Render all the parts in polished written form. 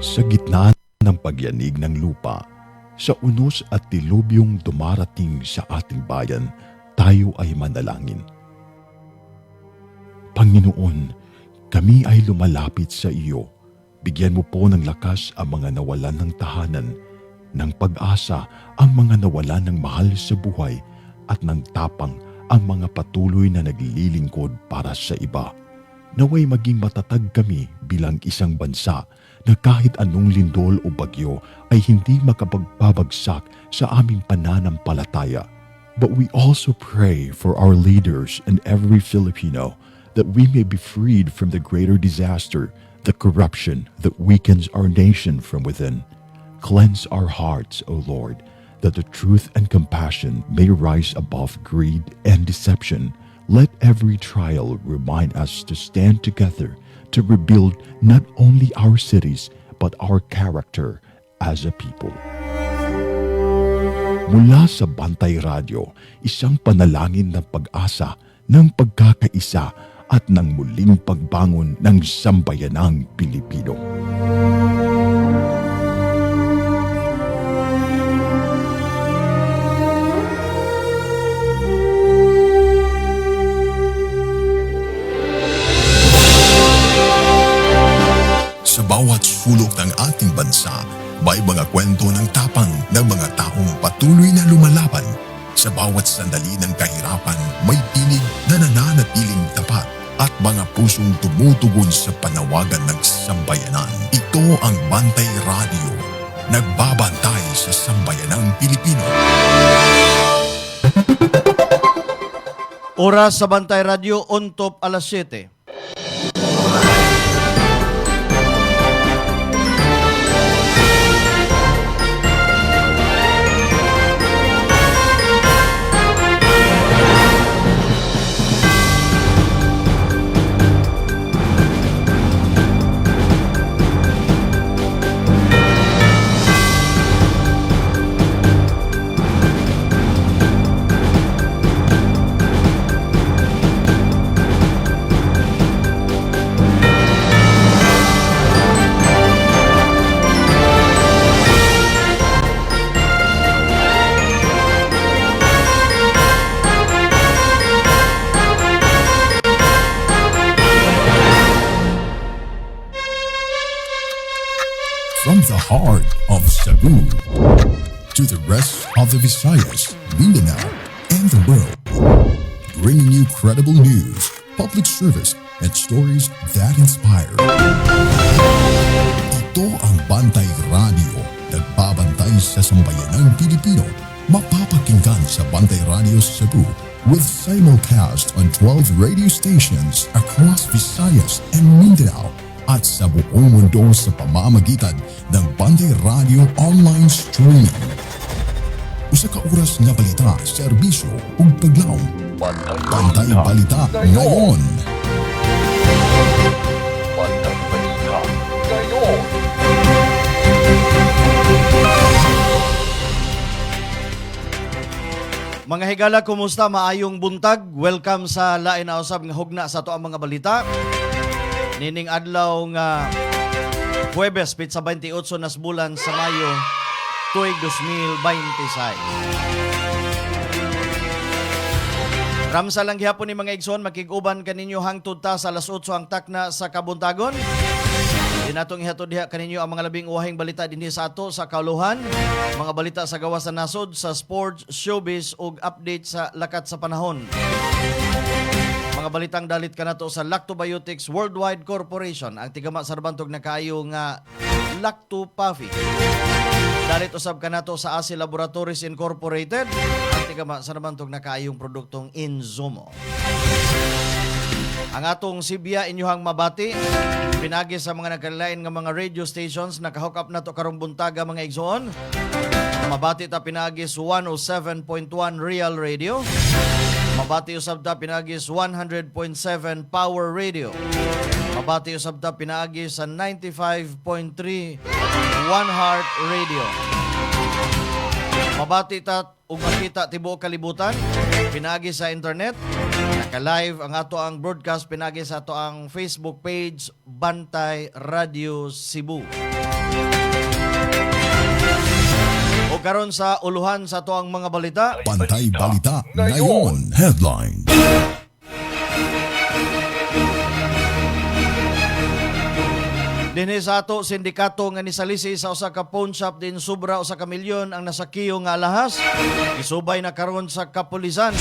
Sa gitna ng pagyanig ng lupa, sa unos at dilubyong dumarating sa ating bayan, tayo ay manalangin. Panginoon, kami ay lumalapit sa iyo. Bigyan mo po ng lakas ang mga nawalan ng tahanan, ng pag-asa ang mga nawalan ng mahal sa buhay, at ng tapang ang mga patuloy na naglilingkod para sa iba. Naway maging matatag kami bilang isang bansa na kahit anong lindol o bagyo ay hindi makapagpabagsak sa aming pananampalataya. But we also pray for our leaders and every Filipino that we may be freed from the greater disaster, the corruption that weakens our nation from within. Cleanse our hearts, O Lord, that the truth and compassion may rise above greed and deception. Let every trial remind us to stand together to rebuild not only our cities but our character as a people. Mula sa Bantay Radio, isang panalangin ng pag-asa, ng pagkakaisa at ng muling pagbangon ng sambayanang Pilipino. Sa bawat sulok ng ating bansa, may mga kwento ng tapang ng mga taong patuloy na lumalaban. Sa bawat sandali ng kahirapan, may tinig na nananatiling tapat at mga pusong tumutugon sa panawagan ng sambayanan. Ito ang Bantay Radio, nagbabantay sa sambayanang Pilipino. Oras sa Bantay Radio, on top alas 7. From the heart of Cebu to the rest of the Visayas, Mindanao, and the world, bringing you credible news, public service, and stories that inspire. Ito ang Bantay Radio, nagbabantay sa sambayanang Pilipino. Mapapakinggan sa Bantay Radio Cebu with simulcast on 12 radio stations across Visayas and Mindanao at sa buong mundo sa pamamagitan ng Bantay Radio online streaming. Usa ka oras nga balita, serbisyo ug paglaom. Bantay Balita ngayon. Bantay Balita ngayon. Mga higala, kumusta? Maayong buntag. Welcome sa lain na usab nga hugna sa ato ang mga balita. Nining adlaw nga Huwebes, pitsa 28 nas bulan sa Mayo, tuig 2026. Ramsa lang gihapon ni mga igsoon, makiguban kaninyo hangtod ta sa alas 8 ang takna sa Kabuntagon. Dinatong ihatod diha kaninyo ang mga labing uwahing balita dinhi sa ato sa kauluhan, mga balita sa gawas sa nasod, sa sports, showbiz ug update sa lakat sa panahon. Mga balitang dalit kanato sa Lactobiotics Worldwide Corporation, ang tigama sa rabantog na kaayo nga Lactopafi. Dalit usab kanato sa ASI Laboratories Incorporated, ang tigama sa rabantog na kaayong produktong Inzumo. Ang atong Sibya inyuhang mabati, pinagi sa mga nagkalain nga mga radio stations nakahook up na to karong buntaga mga igsoon. Mabati ta pinagi sa 107.1 Real Radio. Mabati usab ta pinagi sa 100.7 Power Radio. Mabati usab ta pinagi sa 95.3 One Heart Radio. Mabati ta ug makita tibuok kalibutan pinagi sa internet. Naka-live ang ato ang broadcast pinagi sa ato ang Facebook page Bantay Radio Cebu. O karon sa uluhan sa to ang mga balita. Bantay Balita Ngayon Headline. Dinhi sa ato sindikato nga nisalisi sa usa ka pawn shop din sobra usa ka milyon ang nasakiyo nga alahas. Isubay na karon sa kapulisan.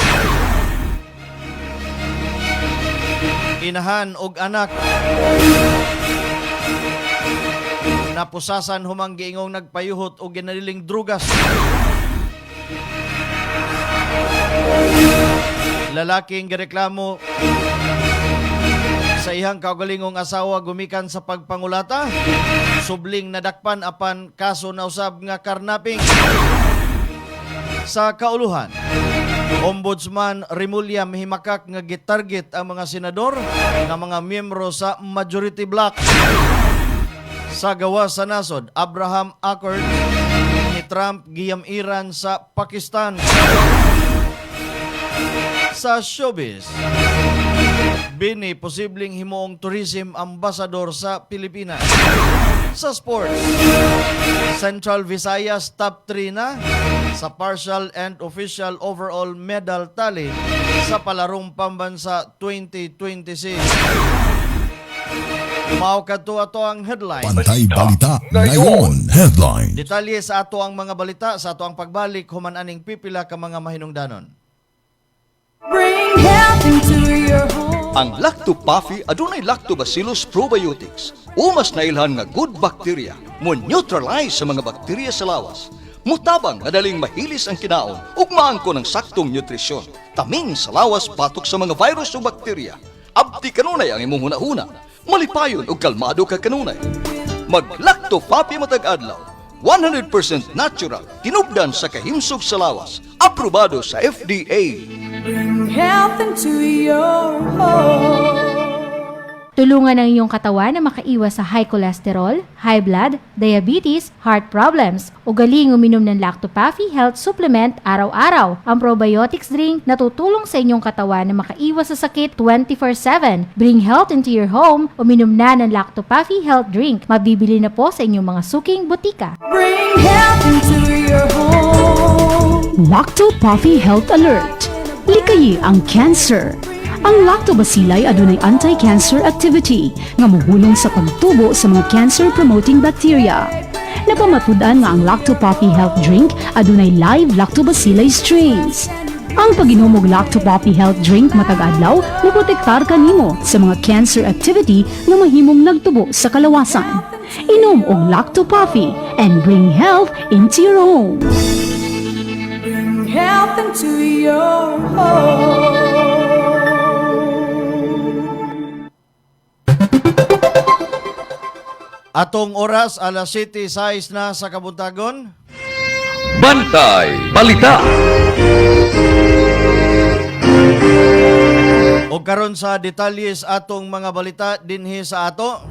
Inahan og anak napusasan humang giingong nagpayuhot og ginaliling drugas. Lalaking gireklamo sa ihang kaugalingong asawa gumikan sa pagpangulata, subling nadakpan apan kaso na usab nga karnaping. Sa kauluhan, Ombudsman Remulla mihimakak nga gitarget ang mga senador nga mga miyembro sa majority bloc. Sa gawas sa nasod, Abraham Accord ni Trump giyam-iran sa Pakistan. Sa showbiz, Bini posibleng himoong tourism ambassador sa Pilipinas. Sa sports, Central Visayas top 3 na sa partial and official overall medal tally sa palarong pambansa 2026. Mao kadto ato ang headline. Bantay Balita Ngayon Headline. Detalye sa ato ang mga balita sa ato ang pagbalik human aning pipila ka mga mahinungdanon. Bring health into your home. Ang Lacto-Puffy adunay Lactobacillus probiotics. Umas na ilhan nga good bacteria mo neutralize sa mga bakterya sa lawas. Mutabang madaling mahilis ang kinaon ug maangko ng saktong nutrisyon. Taming sa lawas batok sa mga virus o bakterya. Abdi kanunay ang imong hunahuna. Malipayon ug kalmado ka kanunay. Mag Lacto-Puffy matag adlaw. 100% natural, tinubdan sa kahimsog sa lawas. Aprobado sa FDA. Bring health into your home. Tulungan ang iyong katawan na makaiwas sa high cholesterol, high blood, diabetes, heart problems. Ugaling uminom ng Lacto-Puffy Health Supplement araw-araw. Ang probiotics drink na tutulong sa inyong katawan na makaiwas sa sakit 24/7. Bring health into your home. Uminom na ng Lacto-Puffy Health Drink. Mabibili na po sa inyong mga suking butika. Bring health into your home. Lacto-Puffy Health Alert. Likayi ang cancer. Ang lactobacilli adunay anti-cancer activity nga mohulong sa pagtubo sa mga cancer-promoting bacteria. Napamatud-an nga ang Lacto-Puffy Health Drink adunay live lactobacilli strains. Ang pag-inom og Lacto-Puffy Health Drink matag adlaw moprotektar kanimo sa mga cancer activity nga mahimong nagtubo sa kalawasan. Inom og Lacto-Puffy and bring health into your home. Bring health into your home. Atong oras alas 7:06 na sa kabuntagon. Bantay Balita. O karon sa detalles atong mga balita dinhi sa ato.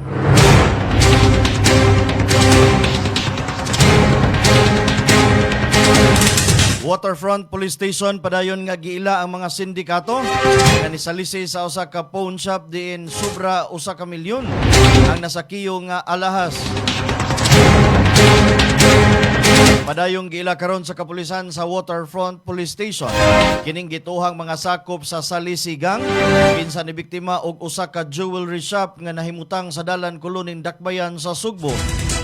Waterfront Police Station padayon nga giila ang mga sindikato nga nisalisi sa usa ka pawn shop diin sobra usa ka milyon ang nasakiyo nga alahas. Padayong giila karon sa kapulisan sa Waterfront Police Station kining gituhang mga sakop sa salisigang pinsan ni biktima og usa ka jewelry shop nga nahimutang sa dalan Koloning Dakbayan sa Sugbo.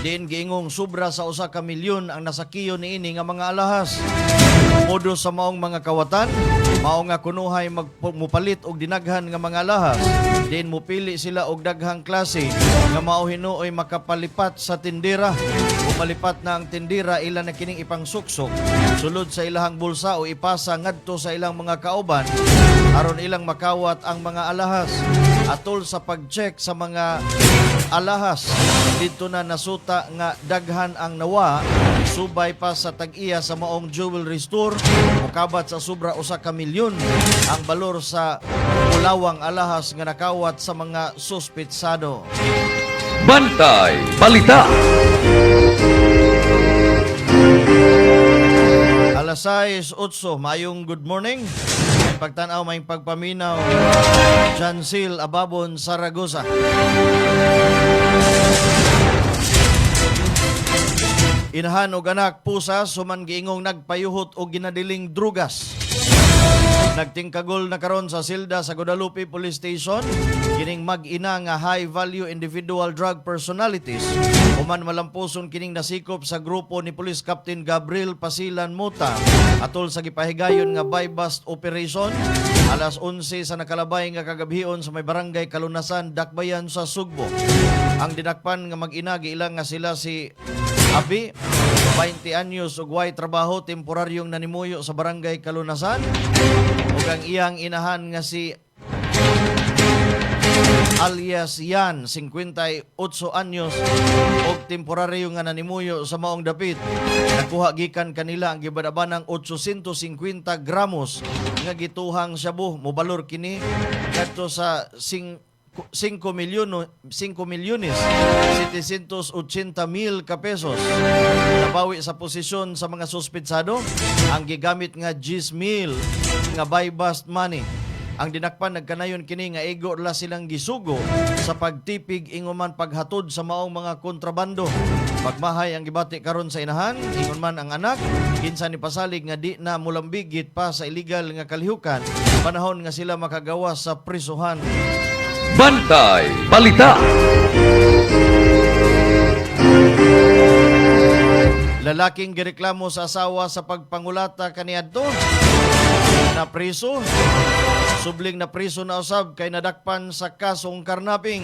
Diin giingong sobra sa usa ka milyon ang nasakiyo niini nga mga alahas. Modo sa maong mga kawatan, mao nga kunuhay mupalit og dinaghan nga mga alahas. Diin mupili sila og daghang klase nga mao hinuoy makapalipat sa tindera. Malipat na ang tindira ila na kining ipangsuksok sulod sa ilahang bulsa o ipasa ngadto sa ilang mga kauban aron ilang makawat ang mga alahas. Atol sa pag-check sa mga alahas dito na nasuta nga daghan ang nawa subay pa sa tag-iya sa maong jewelry store mukabat sa sobra usa ka milyon ang balor sa ulawang alahas nga nakawat sa mga suspitsado. Bantay Balita. Alas 6:08, mayong good morning. May pagtanaw, may pagpaminaw. Jansil Ababon, Saragosa. Inahan og anak pusa suman giingong nagpayuhot og ginadiling drugas. Nagtingkagol na karon sa silda sa Guadalupe Police Station kining mag-ina nga high-value individual drug personalities human malampuson kining nasikop sa grupo ni Police Captain Gabriel Pasilan Mota atol sa gipahigayon nga buy-bust operation alas 11 sa nakalabay nga kagabhion sa may barangay Kalunasan, Dakbayan sa Sugbo. Ang dinakpan nga mag-ina giilang nga sila si Abi, 20 anyos ug way trabaho temporaryong nanimuyo sa barangay Kalunasan ug ang iyang inahan nga si alias Yan, 58 anyos ug temporaryo nga nanimuyo sa maong dapit. Nakuha gikan kanila ang gibadabanang 850 gramos nga gituhang shabu. Mobalor kini kadto sa 5 milyones 780,000 ka pesos. Nabawi sa posisyon sa mga suspetsado ang gigamit nga 10,000 nga buy-bust money. Ang dinakpan nagkanayon kini nga igo la silang gisugo sa pagtipig inguman paghatod sa maong mga kontrabando. Pagmahay ang gibati karon sa inahan, ingon man ang anak, kinsa ni pasalig nga di na mulambigit pa sa illegal nga kalihukan, panahon nga sila makagawas sa prisuhan. Bantay Balita. Lalaking gireklamo sa asawa sa pagpangulata kaniadto na priso. Subling na priso na usab kay nadakpan sa kasong karnaping.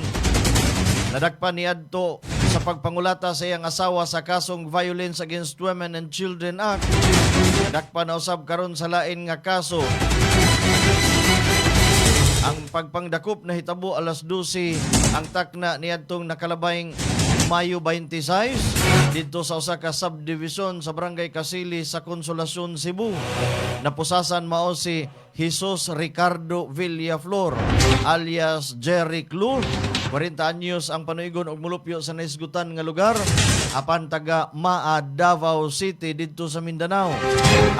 Nadakpan niadto sa pagpangulata sa iyang asawa sa kasong Violence Against Women and Children Act. Nadakpan na usab karon sa lain nga kaso. Ang pagpangdakop na hitabo alas 12 ang takna niadtong nakalabayng Mayo 26 dito sa usa ka subdivision sa Barangay Kasili sa Consolacion, Cebu. Napusasan mao si Jesus Ricardo Villaflor alias Jerry Clue. 40 anyos ang panuigon og mulupyo sa naisgutan nga lugar apan taga Maa, Davao City didto sa Mindanao.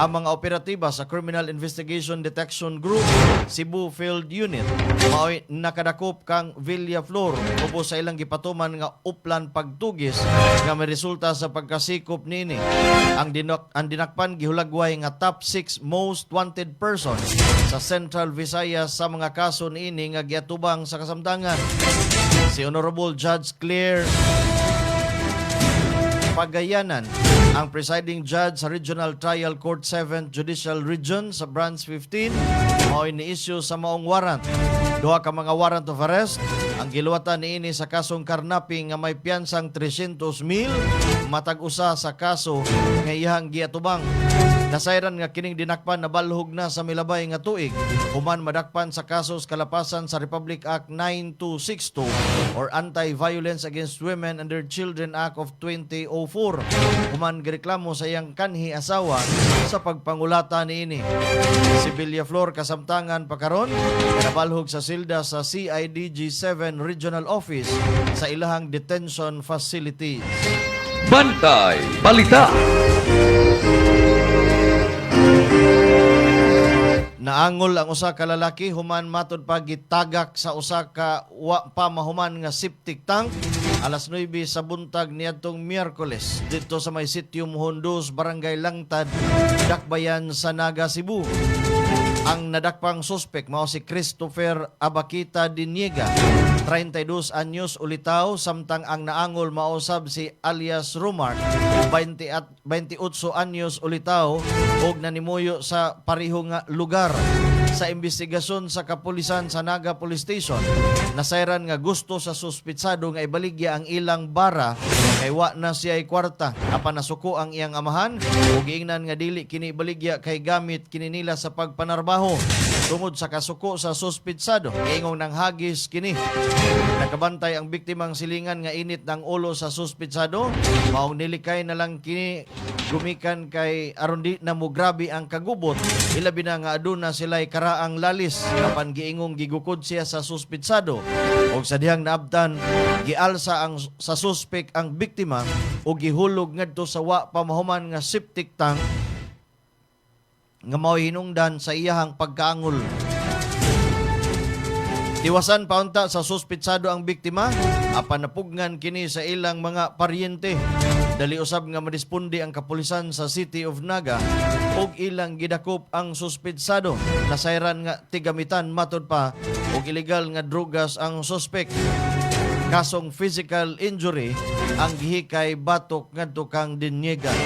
Ang mga operatiba sa Criminal Investigation Detection Group Cebu Field Unit mao'y nakadakop kang Villaflor upo sa ilang gipatuman nga uplan pagtugis nga may resulta sa pagkasikop nini. Ang dinakpan gihulagway nga top 6 most wanted person sa Central Visayas sa mga kaso niini nga giatubang sa kasamtangan. Si Honorable Judge Claire Pagayanan, ang presiding judge sa Regional Trial Court 7th Judicial Region sa Branch 15, mao ini-issue sa maong warrant. Duha ka mga warrant of arrest ang giluwatan niini sa kasong karnaping nga may piyansang 300,000 matag usa sa kaso nga iyang giatubang. Nasayran nga kining dinakpan na balhog na sa milabay nga tuig human madakpan sa kasos kalapasan sa Republic Act 9262 or Anti-Violence Against Women and Their Children Act of 2004. Human gireklamo sa iyang kanhi asawa sa pagpangulata niini. Si Villaflor kasamtangan pa karon nabalhog sa silda sa CIDG 7 Regional Office sa ilahang detention facilities. Bantay Balita. Naangol ang usa ka lalaki human matod pa gitagak sa usa ka wa pa mahuman nga septic tank alas 9 sa buntag niadtong Miyerkules dito sa may sitio Mohondos, Barangay Langtad, Dakbayan sa Naga, Cebu. Ang nadakpang suspek mao si Christopher Abakita Diniega, 32 anyos ulitaw, samtang ang naangol mausab si alias Rumar, 28 anyos ulitaw ug nanimuyo sa pareho nga lugar. Sa investigasyon sa kapulisan sa Naga Police Station, nasayran nga gusto sa suspitsado nga ibaligya ang ilang bara kay wa na siya ay kwarta. Apan nasuko ang iyang amahan ug giingnan nga dili kini ibaligya kay gamit kini nila sa pagpanarbaho. Tungod sa kasuko sa suspitsado, ingong nang hagis kini. Nakabantay ang biktimang silingan nga init ng ulo sa suspitsado, maong nilikay na lang kini gumikan kay aron di na mo grabe ang kagubot. Ilabi na nga aduna sila'y karaang lalis kapan giingong gigukod siya sa suspitsado. Og sa dihang naabtan, gialsa ang sa suspek ang biktima o gihulog ngadto sa wa pamahuman nga septic tank nga mao hinungdan sa iyahang pagkaangol. Tiwasan paunta sa suspitsado ang biktima, apan napugnan kini sa ilang mga paryente. Dali usab nga madisponde ang kapulisan sa City of Naga ug ilang gidakop ang suspetsado. Nasayran nga tigamitan matud pa ug illegal nga drugas ang suspek. Kasong physical injury ang gihikay batok ngadto kang dinyegan.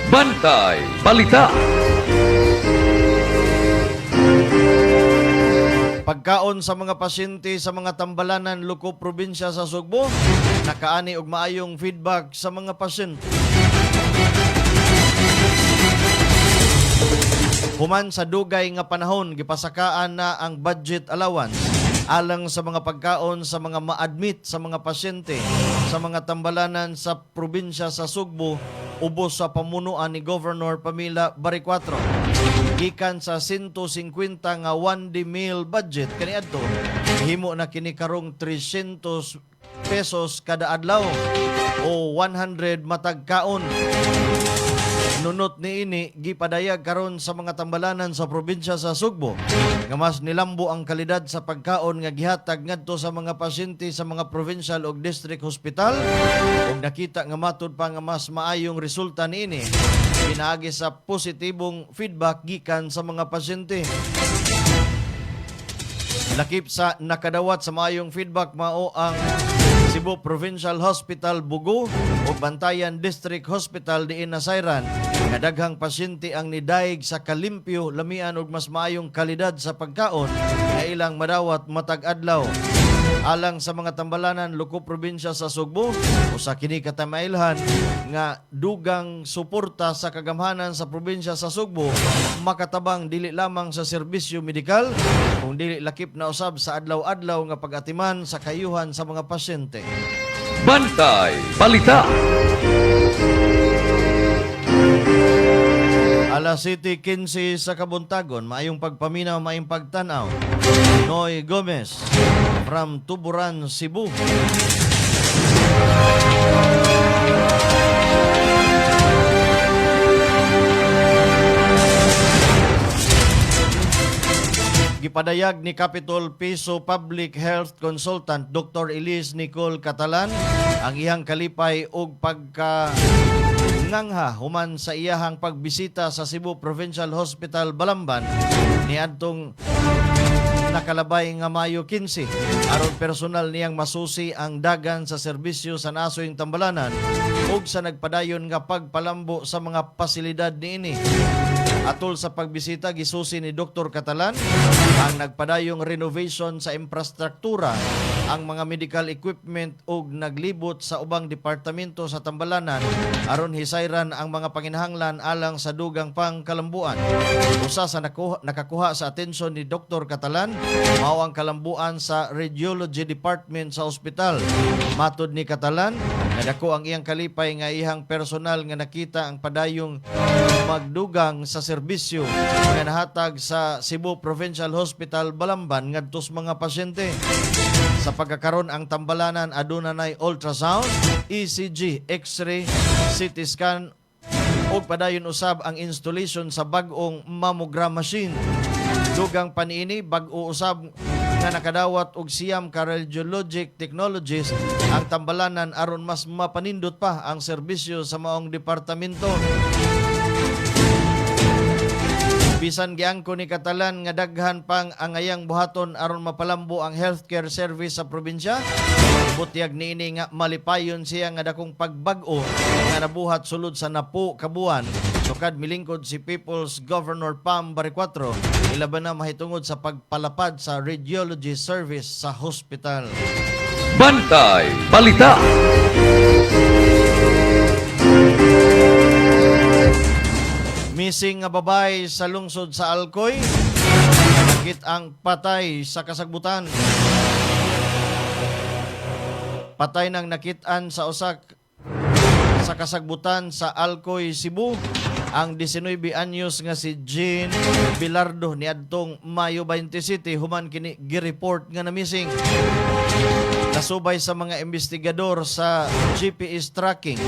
Bantay Balita. Pagkaon sa mga pasyente sa mga tambalanan Luko probinsya sa Sugbo, nakaani og maayong feedback sa mga pasyente. Human sa dugay nga panahon gipasakaan na ang budget allowance alang sa mga pagkaon sa mga ma-admit sa mga pasyente sa mga tambalanan sa probinsya sa Sugbo ubos sa pamunuan ni Governor Pamela Baricuatro. Gikan sa 150 nga 1D meal budget kaniadto, himo na kini karong 300 pesos kada adlaw o 100 matag kaon. Nunot niini gipadayag karon sa mga tambalanan sa probinsya sa Sugbo nga mas nilambo ang kalidad sa pagkaon nga gihatag ngadto sa mga pasyente sa mga provincial ug district hospital ug nakita nga matud pa nga mas maayong resulta niini pinaagi sa positibong feedback gikan sa mga pasyente. Lakip sa nakadawat sa maayong feedback mao ang Cebu Provincial Hospital Bugo ug Bantayan District Hospital diin nasayran nga daghang pasyente ang nidaig sa kalimpyo, lamian ug mas maayong kalidad sa pagkaon nga ilang madawat matag adlaw. Alang sa mga tambalanan Luko probinsya sa Sugbo, usa kini katamailhan nga dugang suporta sa kagamhanan sa probinsya sa Sugbo makatabang dili lamang sa serbisyo medikal kung dili lakip na usab sa adlaw-adlaw nga pag-atiman sa kayuhan sa mga pasyente. Bantay Balita. Alas 7:15 sa Kabuntagon, maayong pagpaminaw, maayong pagtanaw. Noy Gomez from Tuburan, Cebu. Gipadayag ni Capitol Piso Public Health Consultant Dr. Elise Nicole Catalan ang iyang kalipay ug pagkangangha human sa iyahang pagbisita sa Cebu Provincial Hospital Balamban niadtong nakalabay nga Mayo 15 aron personal niyang masusi ang dagan sa serbisyo sa nasoyng tambalanan ug sa nagpadayon nga pagpalambo sa mga pasilidad niini. Atol sa pagbisita, gisusi ni Dr. Catalan ang nagpadayong renovation sa infrastruktura, ang mga medical equipment ug naglibot sa ubang departamento sa tambalanan aron hisayran ang mga panginahanglan alang sa dugang pangkalambuan. Usa sa nakakuha sa atensyon ni Dr. Catalan mao ang kalambuan sa Radiology Department sa ospital. Matud ni Catalan, nadako ang iyang kalipay nga iyang personal nga nakita ang padayong magdugang sa serbisyo nga nahatag sa Cebu Provincial Hospital Balamban ngadto sa mga pasyente. Sa pagkakaron ang tambalanan aduna nay ultrasound, ECG, X-ray, CT scan ug padayon usab ang installation sa bag-ong mammogram machine. Dugang paniini bag-o usab nga nakadawat og siyam ka radiologic technologies ang tambalanan aron mas mapanindot pa ang serbisyo sa maong departamento. Bisan giangko ni Catalan nga daghan pang angayang buhaton aron mapalambo ang healthcare service sa probinsya. Butyag niini nga malipayon siya nga dakong pagbag-o nga nabuhat sulod sa napo kabuan. Sukad milingkod si People's Governor Pam Baricuatro ilaban na mahitungod sa pagpalapad sa radiology service sa hospital. Bantay Balita. Missing nga babay sa lungsod sa Alcoy, nakit ang patay sa kasagbutan. Patay nang nakitaan sa usak sa kasagbutan sa Alcoy, Cebu, ang 19 anyos nga si Jean Bilardo niadtong Mayo 27 human kini gireport nga na missing. Nasubay sa mga investigador sa GPS tracking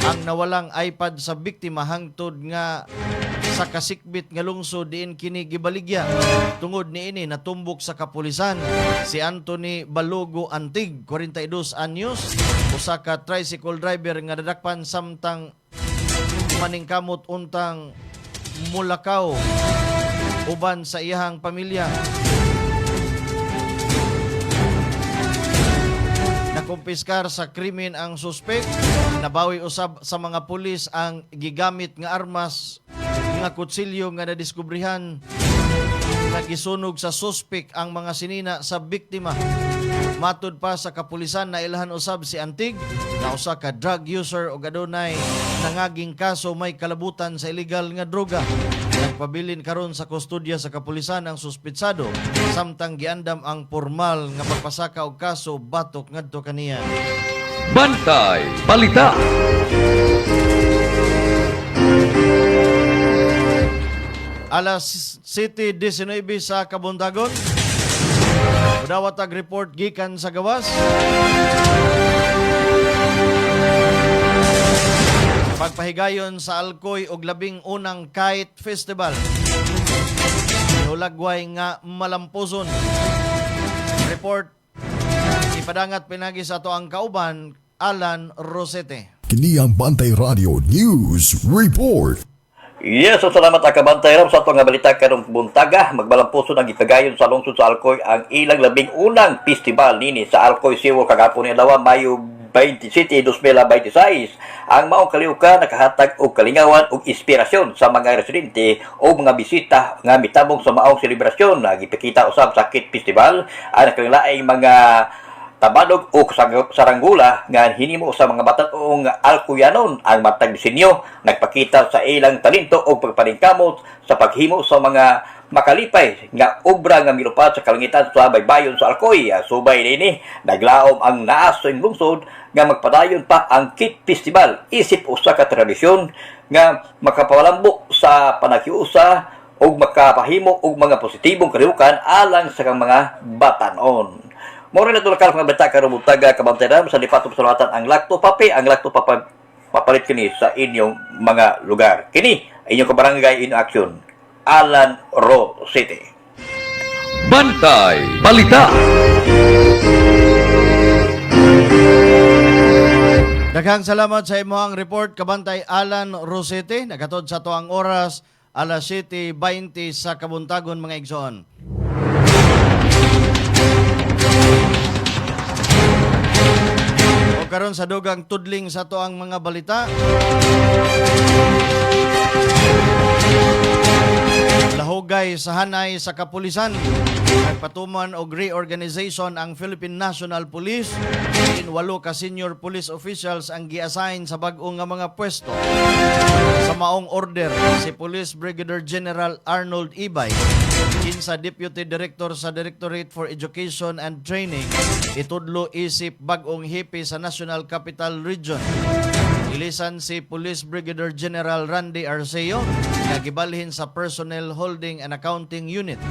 ang nawalang iPad sa biktima hangtod nga sa kasikbit nga lungsod diin kini gibaligya. Tungod niini natumbok sa kapulisan si Anthony Balogo Antig, 42 anyos, usa ka tricycle driver nga dadakpan samtang maningkamot untang mulakaw uban sa iyahang pamilya. Nakumpiskar sa krimen ang suspek, nabawi usab sa mga pulis ang gigamit nga armas nga kutsilyo nga nadiskubrihan nga gisunog sa suspek ang mga sinina sa biktima. Matud pa sa kapulisan na ilahan usab si Antig na usa ka drug user o adunay nangaging kaso may kalabutan sa illegal nga droga. Nagpabilin karon sa kustodya sa kapulisan ang suspitsado samtang giandam ang formal nga pagpasaka og kaso batok ngadto kaniya. Bantay Balita. Alas 7:19 sa Kabuntagon. Udawat ag report gikan sa gawas. Pagpahigayon sa Alcoy og labing unang Kite Festival. Hulagway nga malampuson. Report ipadangat pinagi sa ato ang kauban Alan Rosete. Kini ang Bantay Radio News Report. Yes, so salamat akabantay ram sa ato nga balita karong buntaga. Magbalampuso ang gikagayon sa lungsod sa Alcoy ang ilang labing unang festival nini sa Alcoy Siwo kagapon ni Dawa Mayo 27, 2026. Ang maong kaliuka nakahatag og kalingawan ug inspirasyon sa mga residente o mga bisita nga mitabong sa maong selebrasyon. Gipakita usab sa Kite Festival ang nakalaing mga tabanog o saranggula nga hinimo sa mga batan-ong Alcoyanon ang matag disenyo, nagpakita sa ilang talento o pagpaningkamot sa paghimo sa mga makalipay nga obra nga milupad sa kalangitan sa baybayon sa Alcoy. Subay nini naglaom ang naas sa lungsod nga magpadayon pa ang Kite Festival isip usa ka tradisyon nga makapawalambo sa panakiusa o makapahimo og mga positibong kalihukan alang sa mga batanon. Moro na tulakal mga bata karong buntaga kabantay sa lipatong salawatan ang Lacto Papi, ang Lacto papalit kini sa inyong mga lugar. Kini inyong kabarangay in action. Alan Rosete. Bantay Balita. Daghang salamat sa imong report kabantay Alan Rosete. Nagatod sa to ang oras alas 7:20 sa Kabuntagon mga igsoon. Karon sa dugang tudling sa to ang mga balita. Lahugay sa hanay sa kapulisan. Nagpatuman og reorganization ang Philippine National Police. 8 ka senior police officials ang gi-assign sa bag-o nga mga pwesto. Sa maong order, si Police Brigadier General Arnold Ibay, sa Deputy Director sa Directorate for Education and Training, itudlo isip bag-ong hipi sa National Capital Region. Ilisan si Police Brigadier General Randy Arceo, nagibalhin sa Personnel Holding and Accounting Unit.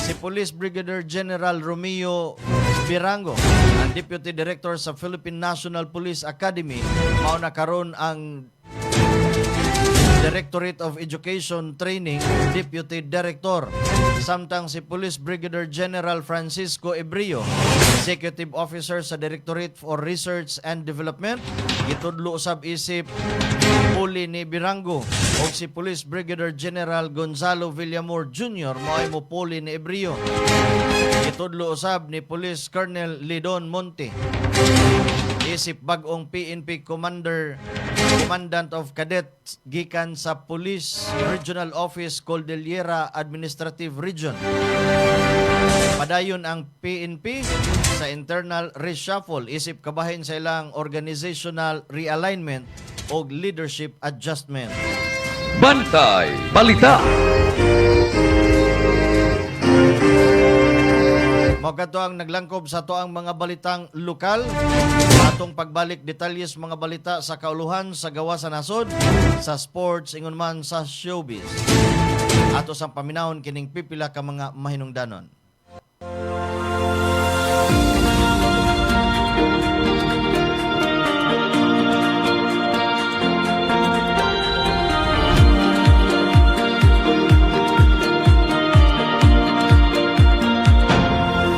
Si Police Brigadier General Romeo Birango, ang Deputy Director sa Philippine National Police Academy, mauna karon ang Directorate of Education Training Deputy Director. Samtang si Police Brigadier General Francisco Ebrio, Executive Officer sa Directorate for Research and Development, gitudlo usab isip puli ni Birango, o si Police Brigadier General Gonzalo Villamor Jr. maay mo puli ni Ebrio. Gitudlo usab ni Police Colonel Lidon Monte, isip bag-ong PNP Commandant of Cadets gikan sa Police Regional Office Cordillera Administrative Region. Padayon ang PNP sa internal reshuffle isip kabahin sa ilang organizational realignment o leadership adjustment. Bantay Balita. Magato ang naglangkob sa toang mga balitang lokal. Atong pagbalik detalyes mga balita sa kauluhan sa gawa sa nasod, sa sports, ingon man sa showbiz. Ato sang paminahon kining pipila ka mga mahinungdanon.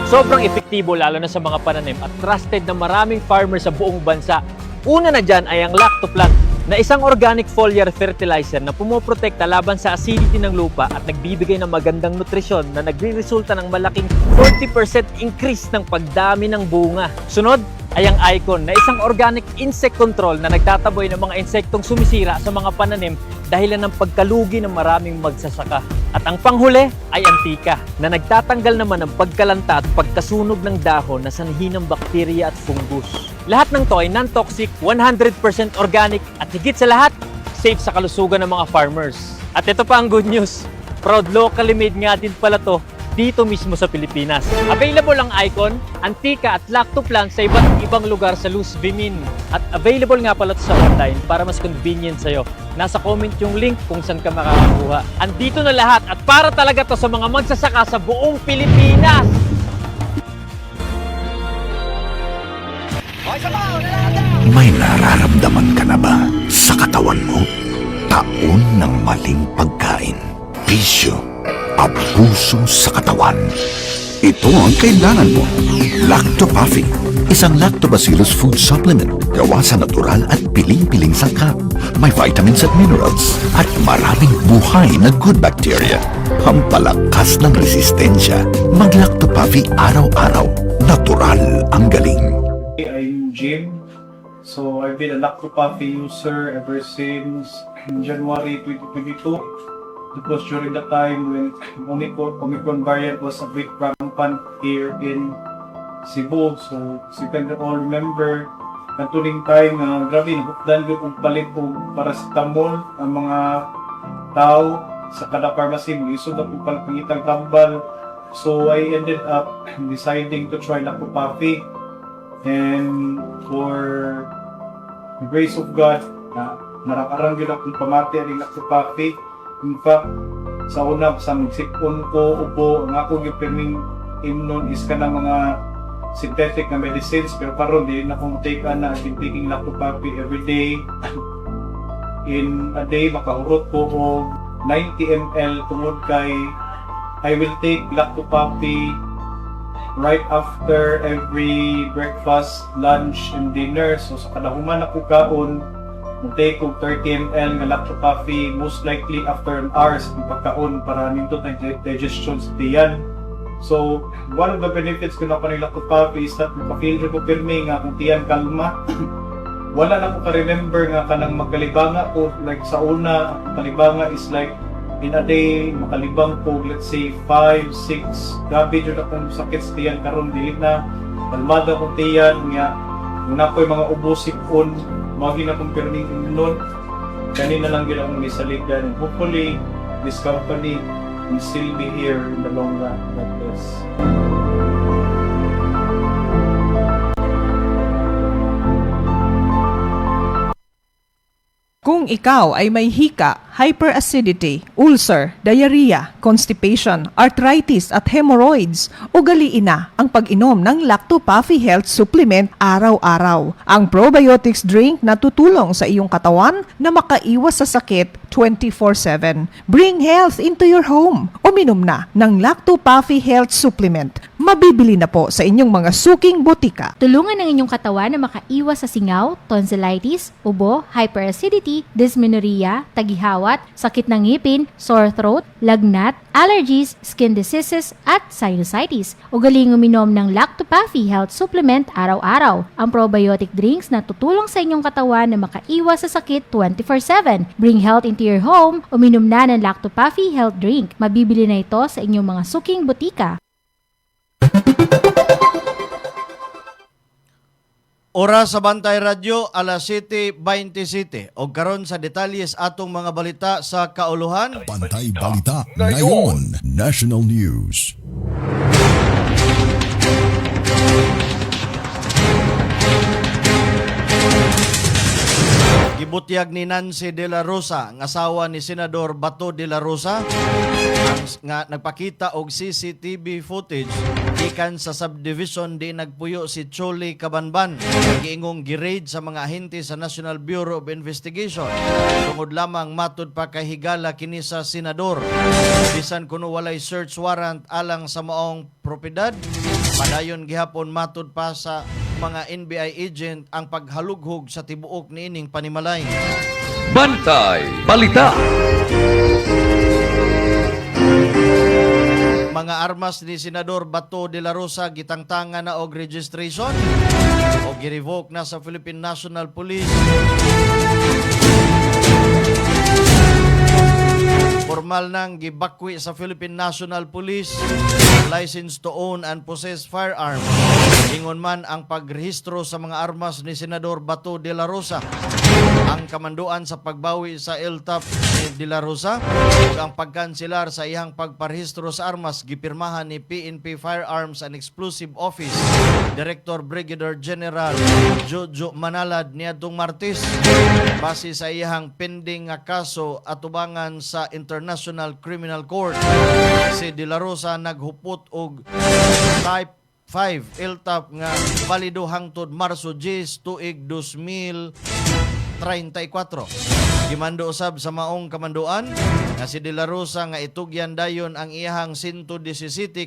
Sobrang epektibo lalo na sa mga pananim at trusted na maraming farmers sa buong bansa. Una na dyan ay ang Lactoplant na isang organic foliar fertilizer na pumoprotekta laban sa acidity ng lupa at nagbibigay ng magandang nutrisyon na nagre-resulta ng malaking 40% increase ng pagdami ng bunga. Sunod ay ang Icon na isang organic insect control na nagtataboy ng mga insektong sumisira sa mga pananim dahilan ng pagkalugi ng maraming magsasaka. At ang panghuli ay Antika na nagtatanggal naman ng pagkalanta at pagkasunog ng dahon na sanhi ng bakterya at fungus. Lahat ng to ay non-toxic, 100% organic at higit sa lahat, safe sa kalusugan ng mga farmers. At ito pa ang good news, proud locally made nga din pala to dito mismo sa Pilipinas. Available ang Icon, Antika at Lactoplant sa iba't ibang lugar sa Luz Vimin. At available nga pala to sa online para mas convenient sa'yo. Nasa comment yung link kung saan ka makakakuha. Andito na lahat at para talaga to sa mga magsasaka sa buong Pilipinas. May nararamdaman ka na ba sa katawan mo? Taon ng maling pagkain, bisyo, abuso sa katawan. Ito ang kailangan mo. Lactopafi, isang lactobacillus food supplement gawa sa natural at piling-piling sangkap. May vitamins at minerals at maraming buhay na good bacteria. Pampalakas ng resistensya. Mag-Lactopafi araw-araw. Natural ang galing. I'm Jim. So I've been a Lactopafi user ever since January 2022. Because during the time when Omicron variant was a bit rampant here in Cebu. So you can all remember, natuling time na grabe, nabukdan ko kung palit ko paracetamol ang mga tao sa kada pharmacy. Isod na kung pangitang tambal. So I ended up deciding to try Lactopafi. And for the grace of God, narakarang yun akong pamati ang Lactopafi. In fact, sa una, sa magsipon ko, upo, ang akong gipirming imnon is ka ng mga synthetic na medicines. Pero karon di na akong take na, I've been taking Lactopafi every day. In a day, makahurot ko o 90 ml tungod kay I will take Lactopafi right after every breakfast, lunch, and dinner. So sa kadahuman ako kaon, take og 30 ml nga Lactopafi most likely after an hour sa pagkaon para nindot ang digestion sa tiyan. So one of the benefits ko na pa ng Lactopafi is that mapafeel ko pirmi nga kung tiyan kalma. Wala na ko ka-remember nga kanang magkalibanga ko, like sa una, kalibanga is like in a day, makalibang ko, let's say 5, 6, gabi dyan akong sakit sa tiyan karon dili na, kalmada akong tiyan nga, kung na ko'y mga ubosipon, magi na kong pirming nun, kanina lang yun akong misaligan. Hopefully, this company will still be here in the long run like this. Kung ikaw ay may hika, hyperacidity, ulcer, diarrhea, constipation, arthritis at hemorrhoids, ugaliin na ang pag-inom ng Lactopafi Health Supplement araw-araw. Ang probiotics drink na tutulong sa iyong katawan na makaiwas sa sakit 24/7. Bring health into your home. Uminom na ng Lactopafi Health Supplement. Mabibili na po sa inyong mga suking botika. Tulungan ang inyong katawan na makaiwas sa singaw, tonsillitis, ubo, hyperacidity, dysmenorrhea, tagihawat, sakit ng ngipin, sore throat, lagnat, allergies, skin diseases, at sinusitis. Ugaling uminom ng Lactopafi Health Supplement araw-araw. Ang probiotic drinks na tutulong sa inyong katawan na makaiwas sa sakit 24/7. Bring health into your home. Uminom na ng Lactopafi Health Drink. Mabibili na ito sa inyong mga suking botika. Oras sa Bantay Radio, alas 7:27. O karon sa detalles atong mga balita sa kauluhan. Bantay Balita ngayon, National News. Gibutyag ni Nancy de la Rosa, ang asawa ni Senador Bato de la Rosa, nga nagpakita og CCTV footage Gikan sa subdivision di nagpuyo si Choli Cabanban. Giingong girade sa mga ahente sa National Bureau of Investigation. Tungod lamang matud pa kay higala kini sa senador. Bisan kuno walay search warrant alang sa maong propiedad, padayon gihapon matud pa sa mga NBI agent ang paghalughog sa tibuok niining panimalay. Bantay Balita. Mga armas ni Senador Bato de la Rosa gitangtangan na og registration o girevoke na sa Philippine National Police. Formal nang gibakwi sa Philippine National Police license to own and possess firearms. Ingon man ang pagrehistro sa mga armas ni Senador Bato de la Rosa. Ang kamanduan sa pagbawi sa LTAP ni de la Rosa ug ang pagkanselar sa iyang pagparehistro sa armas gipirmahan ni PNP Firearms and Explosive Office Director Brigadier General Jojo Manalad niadtong Martes base sa iyang pending nga kaso atubangan sa International Criminal Court. Si de la Rosa naghupot og Type 5 LTAP nga balido hangtod Marso 10 tuig 2034. Gimando usab sa maong kamanduan nga si de la Rosa nga itugyan dayon ang iyahang 117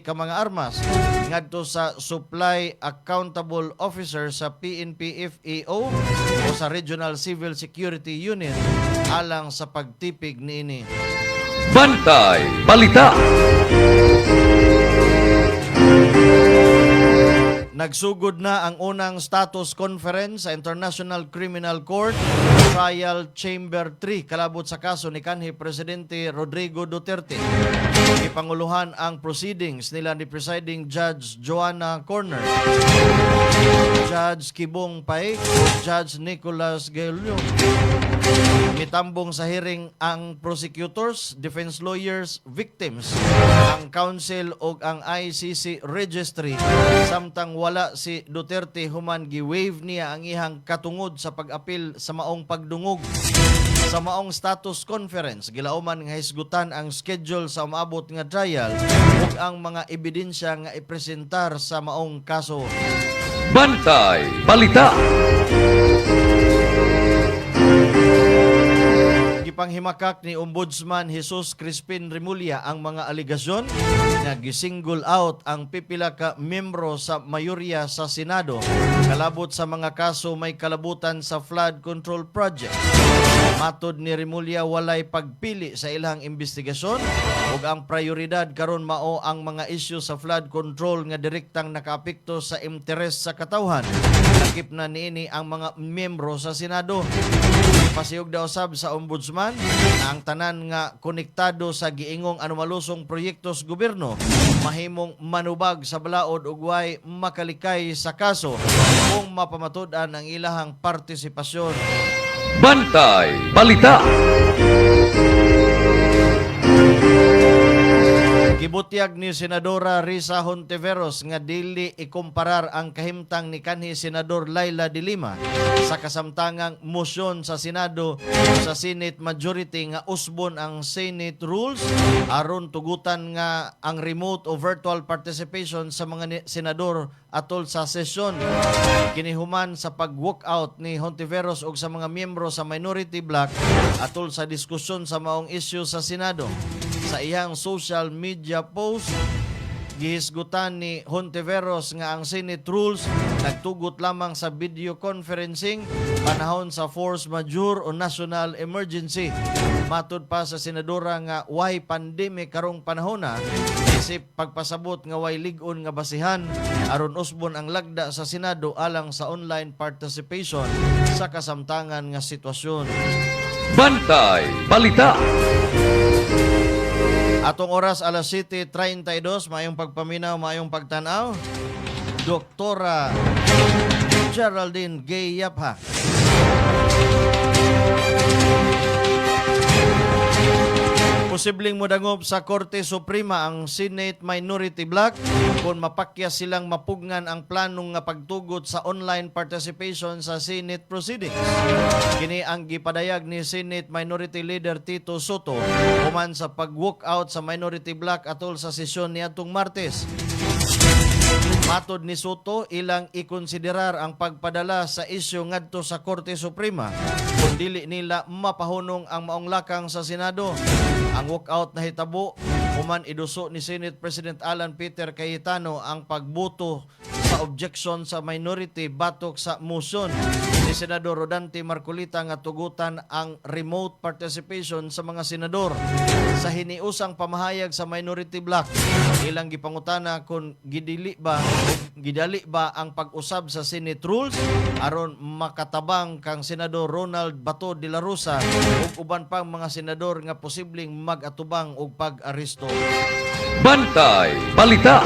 ka mga armas ngadto sa Supply Accountable Officer sa PNP FEO o sa Regional Civil Security Unit alang sa pagtipig niini. Bantay Balita. Nagsugod na ang unang status conference sa International Criminal Court Trial Chamber 3 kalabot sa kaso ni kanhi Presidente Rodrigo Duterte. Ipanguluhan ang proceedings nila ni Presiding Judge Joanna Corner, Judge Kibong Paik, Judge Nicolas Gaylio. Mitambong sa hearing ang prosecutors, defense lawyers, victims, ang counsel o ang ICC registry samtang wala si Duterte human gi-waive niya ang ihang katungod sa pag-apil sa maong pagdungog. Sa maong status conference, gilauman nga hisgutan ang schedule sa umaabot nga trial ug ang mga ebidensya nga ipresentar sa maong kaso. Bantay Balita. Gipanghimakak ni Ombudsman Jesus Crispin Remulla ang mga aligasyon na gisingle out ang pipila ka membro sa mayorya sa Senado kalabot sa mga kaso may kalabutan sa flood control project. Matod ni Remulla walay pagpili sa ilang investigasyon ug ang prioridad karon mao ang mga isyu sa flood control nga direktang nakaapekto sa interes sa katawhan. Lakip na niini ang mga membro sa Senado. Pasiyog daw sab sa Ombudsman na ang tanan nga konektado sa giingong anumalusong proyektos gobyerno mahimong manubag sa balaod ug way makalikay sa kaso kung mapamatud-an ang ilahang partisipasyon. Bantay Balita. Gibutyag ni Senadora Risa Hontiveros nga dili ikumparar ang kahimtang ni kanhi Senador Laila de Lima sa kasamtangang motion sa Senado sa Senate Majority nga usbon ang Senate rules aron tugutan nga ang remote o virtual participation sa mga senador atol sa sesyon. Kinihuman sa pag-walkout ni Hontiveros ug sa mga miyembro sa minority bloc atol sa diskusyon sa maong issue sa Senado. Sa iyang social media post, gihisgutan ni Hontiveros nga ang Senate rules nagtugot lamang sa video conferencing panahon sa force majeure o national emergency. Matud pa sa senadora nga way pandemic karong panahon na isip pagpasabot nga way lig-on nga basihan aron usbon ang lagda sa Senado alang sa online participation sa kasamtangan nga sitwasyon. Bantay Balita. Atong oras alas 7:32, mayong pagpaminaw, mayong pagtanaw. Doktora Geraldine Gay Yapha. Posibleng modangop sa Korte Suprema ang Senate Minority Bloc kung mapakyas silang mapugnan ang planong nga pagtugot sa online participation sa Senate proceedings. Kini ang gipadayag ni Senate Minority Leader Tito Soto human sa pag-walk out sa Minority Bloc atol sa sesyon niadtong Martes. Matod ni Soto, ilang ikonsiderar ang pagpadala sa isyu ngadto sa Korte Suprema kung dili nila mapahunong ang maong lakang sa Senado. Ang walkout na hitabo human iduso ni Senate President Alan Peter Cayetano ang pagboto sa objection sa minority batok sa motion ni Senador Rodante Marcolita nga tugutan ang remote participation sa mga senador sa hiniusang pamahayag sa minority bloc. Ilang gipangutana kung gidali ba ang pag-usab sa Senate rules aron makatabang kang Senador Ronald Bato de la Rosa ug uban pang mga senador nga posibleng mag-atubang og pag-aresto. Bantay Balita.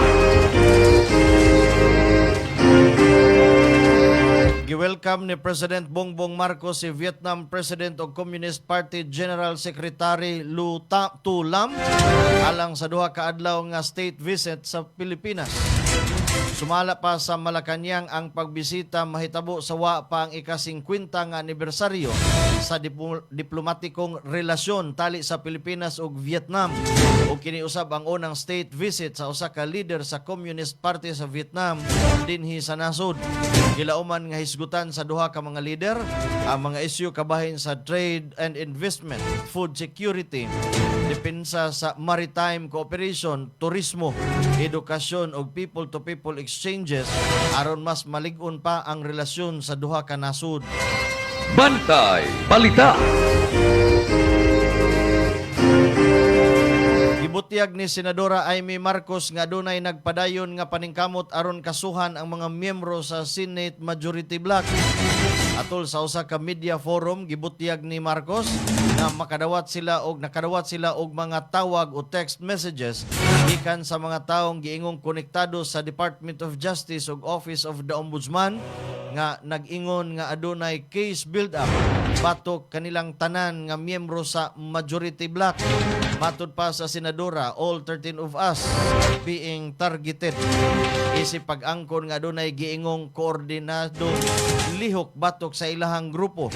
Giwelcome ni President Bongbong Marcos si Vietnam President o Communist Party General Secretary Lu Tu Lam alang sa duha ka adlaw nga state visit sa Pilipinas. Sumala pa sa Malacañang ang pagbisita mahitabo sa wa pa ang ika-50 nga anibersaryo sa diplomatikong relasyon tali sa Pilipinas ug Vietnam. O kiniusab ang unang state visit sa usa ka leader sa Communist Party sa Vietnam dinhi sa nasod. Gilauman nga hisgutan sa duha ka mga leader ang mga isyu kabahin sa trade and investment, food security, depensa sa maritime cooperation, turismo, edukasyon ug people-to-people exchanges aron mas malig-on pa ang relasyon sa duha ka nasod. Bantay Balita. Gibutyag ni Senadora Amy Marcos nga adunay nagpadayon nga paningkamot aron kasuhan ang mga miyembro sa Senate Majority Bloc. Atol sa usa ka media forum, gibutyag ni Marcos na nakadawat sila og mga tawag o text messages gikan sa mga taong giingong konektado sa Department of Justice ug Office of the Ombudsman nga nag-ingon nga adunay case build-up batok kanilang tanan nga miyembro sa Majority Bloc. Matod pa sa Senadora, all 13 of us being targeted. Isip pag-angkon nga adunay giingong koordinado lihok batok sa ilahang grupo.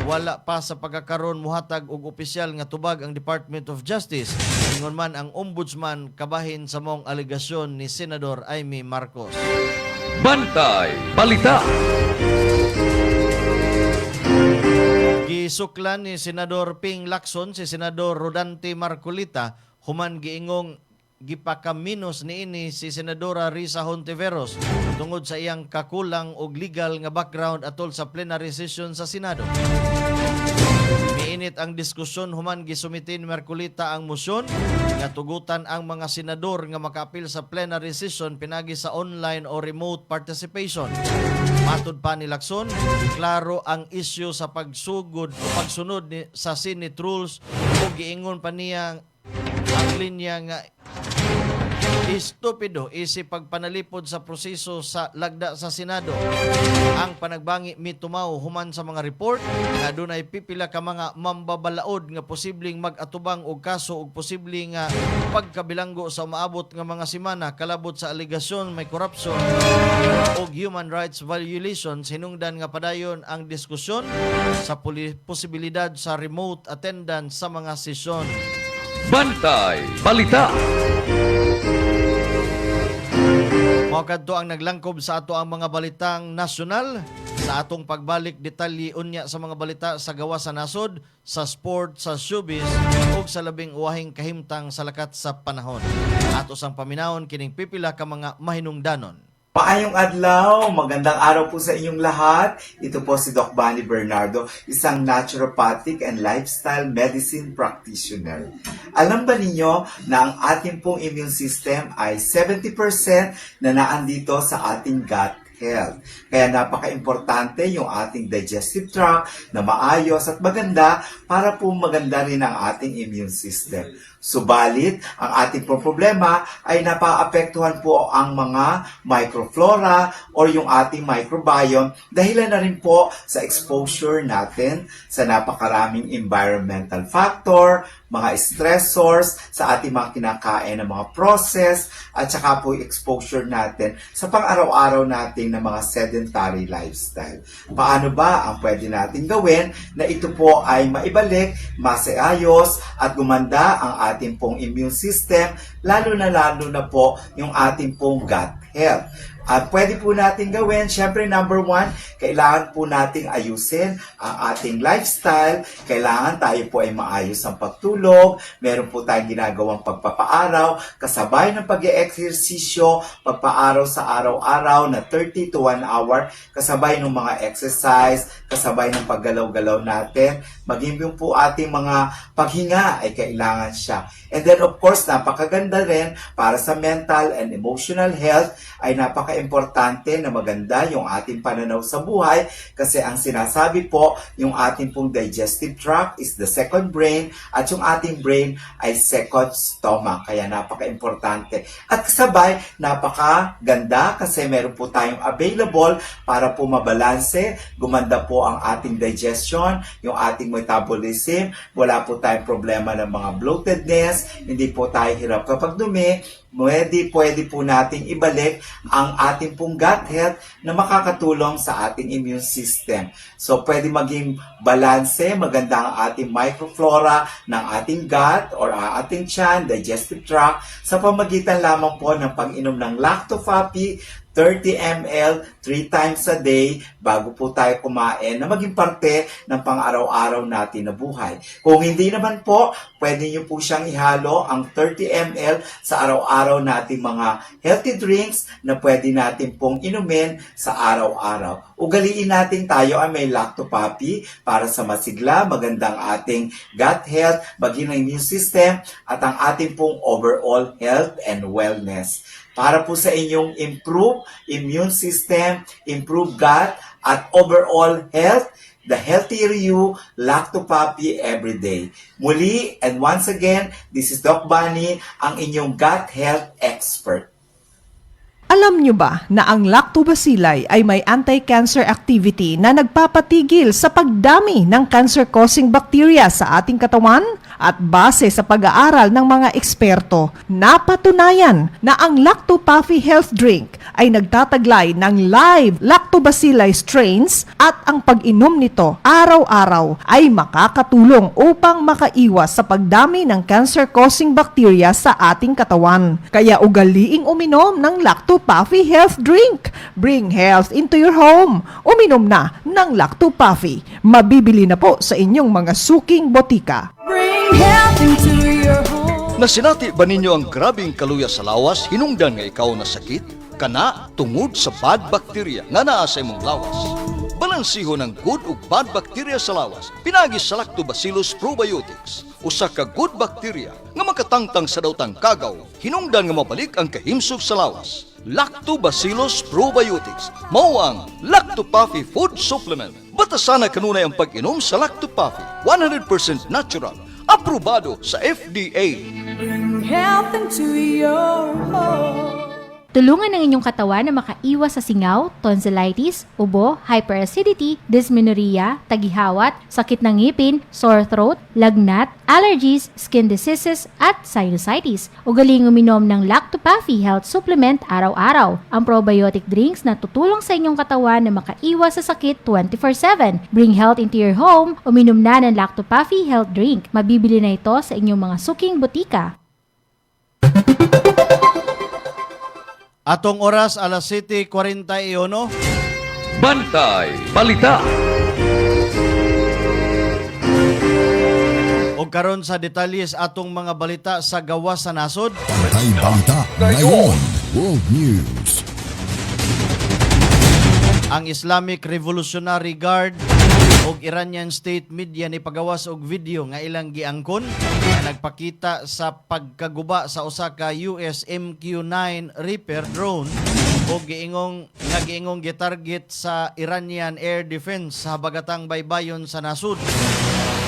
Wala pa sa pagkakaroon muhatag og opisyal nga tubag ang Department of Justice. Ingon man ang Ombudsman kabahin sa mong alegasyon ni Senador Amy Marcos. Bantay Balita. Gisuklan ni Senador Ping Lacson si Senador Rodante Marcolita human giingong gipakaminos niini si Senadora Risa Hontiveros tungod sa iyang kakulang og legal nga background atol sa plenary session sa Senado. Miinit ang diskusyon human gisumiti ni Marcolita ang motion nga tugutan ang mga senador nga makaapil sa plenary session pinagi sa online o remote participation. Matod pa ni Lacson, klaro ang isyu sa pagsunod sa Senate rules o giingon pa niya ang linya nga estupido isip pagpanalipod sa proseso sa lagda sa Senado. Ang panagbangi mitumaw human sa mga report nga dunay pipila ka mga mambabalaod nga posibleng mag-atubang og kaso ug posibleng nga pagkabilanggo sa umaabot nga mga semana kalabot sa alegasyon may korupsyon ug human rights violations. Hinungdan nga padayon ang diskusyon sa posibilidad sa remote attendance sa mga sesyon. Bantay Balita. Mao kadto ang naglangkob sa ato ang mga balitang nasyonal. Sa atong pagbalik detalye unya sa mga balita sa gawa sa nasod, sa sport, sa showbiz ug sa labing uwahing kahimtang sa lakat sa panahon. Ato sang paminawon kining pipila ka mga mahinungdanon. Maayong adlaw, magandang araw po sa inyong lahat. Ito po si Doc Bani Bernardo, isang naturopathic and lifestyle medicine practitioner. Alam ba ninyo na ang ating pong immune system ay 70% na naandito sa ating gut health. Kaya napaka-importante yung ating digestive tract na maayos at maganda para po maganda rin ang ating immune system. Subalit, ang ating problema ay napaapektuhan po ang mga microflora or yung ating microbiome dahilan na rin po sa exposure natin sa napakaraming environmental factor, mga stressors sa ating mga kinakain ng mga process at saka po exposure natin sa pang-araw-araw natin na mga sedentary lifestyle. Paano ba ang pwede natin gawin na ito po ay maibalik, maseayos at gumanda ang ating pong immune system, lalo na po yung ating pong gut health. At pwede po natin gawin, syempre number 1, kailangan po nating ayusin ang ating lifestyle. Kailangan tayo po ay maayos ang pagtulog. Meron po tayong ginagawang pagpapaaraw, kasabay ng pag-eeksesisyo, pagpaaraw sa araw-araw na 30 to 1 hour, kasabay ng mga exercise, kasabay ng paggalaw-galaw natin. Maging yung po ating mga paghinga ay kailangan siya. And then of course, napakaganda rin para sa mental and emotional health ay napaka-importante na maganda yung ating pananaw sa buhay kasi ang sinasabi po, yung ating pong digestive tract is the second brain at yung ating brain ay second stomach. Kaya napaka-importante. At kasabay, napakaganda kasi meron po tayong available para po mabalanse, gumanda po ang ating digestion, yung ating metabolism, wala po tayong problema ng mga bloatedness, hindi po tayo hirap kapag dumi, pwede po nating ibalik ang ating pong gut health na makakatulong sa ating immune system. So, pwede maging balanse, maganda ang ating microflora ng ating gut or ating tiyan, digestive tract, sa pamagitan lamang po ng pag-inom ng Lactofapi, 30 ml 3 times a day bago po tayo kumain na maging parte ng pang-araw-araw natin na buhay. Kung hindi naman po, pwede nyo po siyang ihalo ang 30 ml sa araw-araw nating mga healthy drinks na pwede natin pong inumin sa araw-araw. Ugaliin natin tayo ay may Lactopapi para sa masigla, magandang ating gut health, maging ang immune system at ang ating pong overall health and wellness. Para po sa inyong improve immune system, improve gut, at overall health, the healthier you, Lactopapi every day. Muli, and once again, this is Doc Bunny, ang inyong gut health expert. Alam nyo ba na ang lactobacilli ay may anti-cancer activity na nagpapatigil sa pagdami ng cancer-causing bacteria sa ating katawan? At base sa pag-aaral ng mga eksperto, napatunayan na ang Lactopafi Health Drink ay nagtataglay ng live lactobacilli strains at ang pag-inom nito araw-araw ay makakatulong upang makaiwas sa pagdami ng cancer-causing bacteria sa ating katawan. Kaya ugaliing uminom ng Lactopafi Health Drink. Bring health into your home. Uminom na ng Lactopafi. Mabibili na po sa inyong mga suking botika. Bring health into your home. Nasinati ba ninyo ang grabing kaluya sa lawas hinungdan nga ikaw na sakit? Kana tungod sa bad bacteria nga naa sa imong lawas. Balansiho ng good ug bad bacteria sa lawas pinagi sa Lactobacillus probiotics. Usa ka good bacteria nga makatangtang sa dawtang kagaw hinungdan nga mabalik ang kahimsog sa lawas. Lactobacillus probiotics mao ang Lactopafi food supplement. Batasana kanunay ang pag-inom sa Lactopafi, 100% natural, aprobado sa FDA. Bring health into your home. Tulungan ang inyong katawan na makaiwas sa singaw, tonsillitis, ubo, hyperacidity, dysmenorrhea, tagihawat, sakit ng ngipin, sore throat, lagnat, allergies, skin diseases, at sinusitis. Ugaling uminom ng Lactopafi Health Supplement araw-araw. Ang probiotic drinks na tutulong sa inyong katawan na makaiwas sa sakit 24/7. Bring health into your home. Uminom na ng Lactopafi Health Drink. Mabibili na ito sa inyong mga suking botika. Atong oras alas 7:41. Bantay Balita. O karon sa detalles atong mga balita sa gawas sa nasod. Bantay Balita ngayon. World News. Ang Islamic Revolutionary Guard og Iranian State Media ni pagawas og video nga ilang giangkon nga nagpakita sa pagkaguba sa usa ka US MQ-9 Reaper drone o giingong gitarget sa Iranian Air Defense sa habagatang baybayon sa nasud.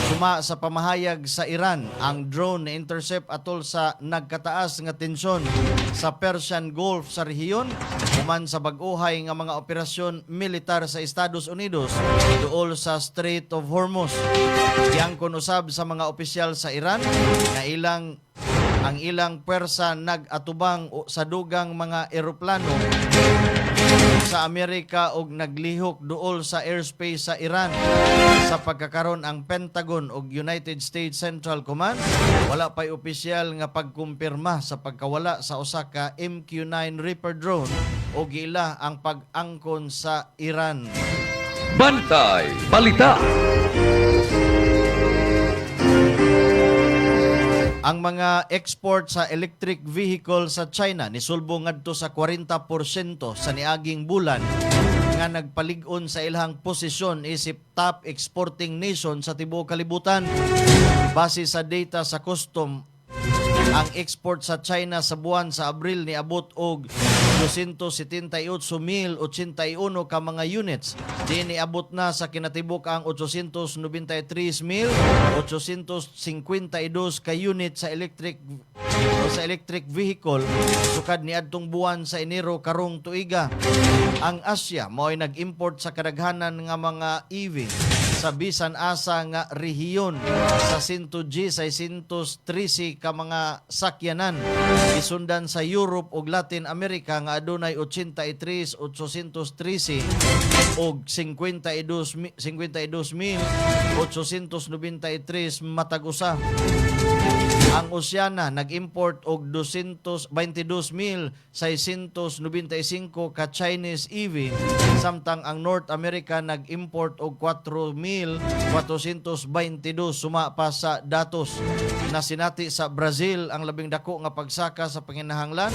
Suma sa pamahayag sa Iran, ang drone na-intercept atol sa nagkataas nga tensyon sa Persian Gulf sa rehiyon human sa bag-uhay nga mga operasyon militar sa Estados Unidos duol sa Strait of Hormuz. Giangkon usab sa mga opisyal sa Iran na ang ilang pwersa nag-atubang sa dugang mga eroplano sa Amerika og naglihok duol sa airspace sa Iran. Sa pagkakaron ang Pentagon ug United States Central Command wala pay opisyal nga pagkumpirma sa pagkawala sa usa ka MQ-9 Reaper drone o gila ang pag-angkon sa Iran. Bantay Balita. Ang mga export sa electric vehicle sa China nisulbo ngadto sa 40% sa niaging bulan nga nagpalig-on sa ilahang posisyon isip top exporting nation sa tibuok kalibutan. Base sa data sa custom, ang export sa China sa buwan sa Abril niabot og 278,081 ka mga units. Di niabot na sa kinatibuk ang 893,852 ka unit sa electric vehicle sukad niadtong buwan sa Enero karong tuiga. Ang Asia mao'y nag-import sa kadaghanan nga mga EV sa bisan asa nga rehiyon sa 113 ka mga sakyanan. Isundan sa Europe ug Latin America nga adunay 83,813 ug 52,893 matag usa. Ang Oceania nag-import og 22,695 ka Chinese EV, samtang ang North America nag-import og 4,422 suma pa sa datos. Nasinati sa Brazil ang labing dako nga pagsaka sa panginahanglan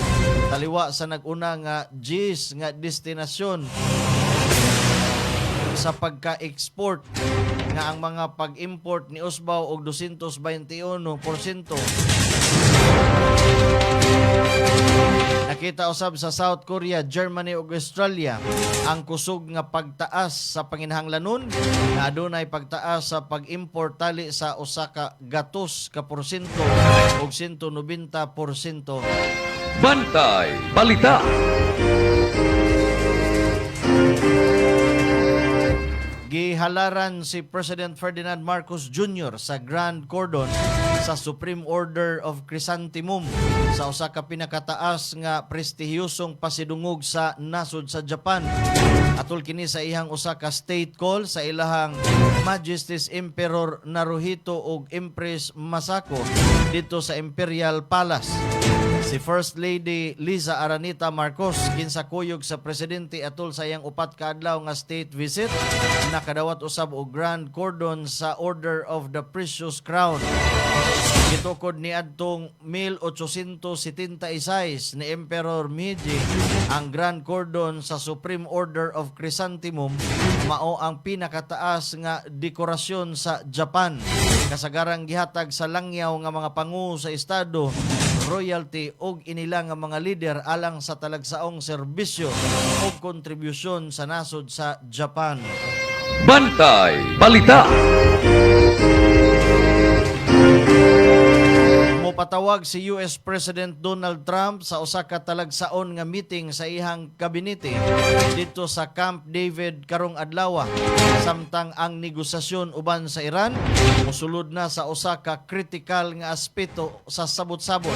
taliwa sa nag-una nga GIS nga destinasyon sa pagka-export nga ang mga pag-import ni usbaw og 221%. Nakita usab sa South Korea, Germany ug Australia ang kusog nga pagtaas sa panginahanglanon nga adunay pagtaas sa pag-import tali sa usa ka gatos ka porsyento og 190%. Bantay Balita. Gihalaran si President Ferdinand Marcos Jr. sa Grand Cordon sa Supreme Order of Chrysanthemum sa usa ka pinakataas nga prestihiyosong pasidungog sa nasod sa Japan. Atol kini sa ihang usa ka state call sa ilahang Majesty's Emperor Naruhito ug Empress Masako dito sa Imperial Palace. Si First Lady Liza Araneta Marcos kinsakuyog sa presidente atol sa iyang upat ka adlaw nga state visit, nakadawat usab og Grand Cordon sa Order of the Precious Crown. Gitukod ni adtong 1876 ni Emperor Meiji ang Grand Cordon sa Supreme Order of Chrysanthemum mao ang pinakataas nga dekorasyon sa Japan. Kasagarang gihatag sa langyaw nga mga pangu sa estado, royalty ug inila nga mga lider alang sa talagsaong serbisyo ug kontribusyon sa nasod sa Japan. Bantay Balita. Mopatawag si US President Donald Trump sa usa ka talagsaon nga meeting sa ihang kabinete dito sa Camp David karong adlaw, samtang ang negosasyon uban sa Iran mosulod na sa usa ka critical nga aspeto sa sabot-sabot.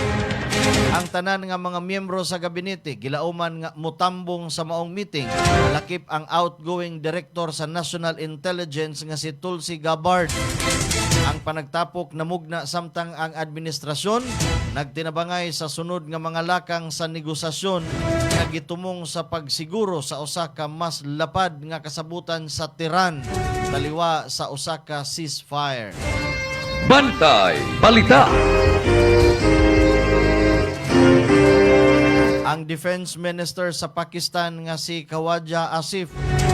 Ang tanan nga mga miyembro sa gabinete gilauman nga mutambong sa maong meeting, lakip ang outgoing director sa National Intelligence nga si Tulsi Gabbard. Ang panagtapok namugna samtang ang administrasyon nagtinabangay sa sunod nga mga lakang sa negosasyon nga gitumong sa pagsiguro sa usa ka mas lapad nga kasabutan sa Tehran taliwa sa usa ka ceasefire. Bantay Balita. Ang Defense Minister sa Pakistan nga si Khawaja Asif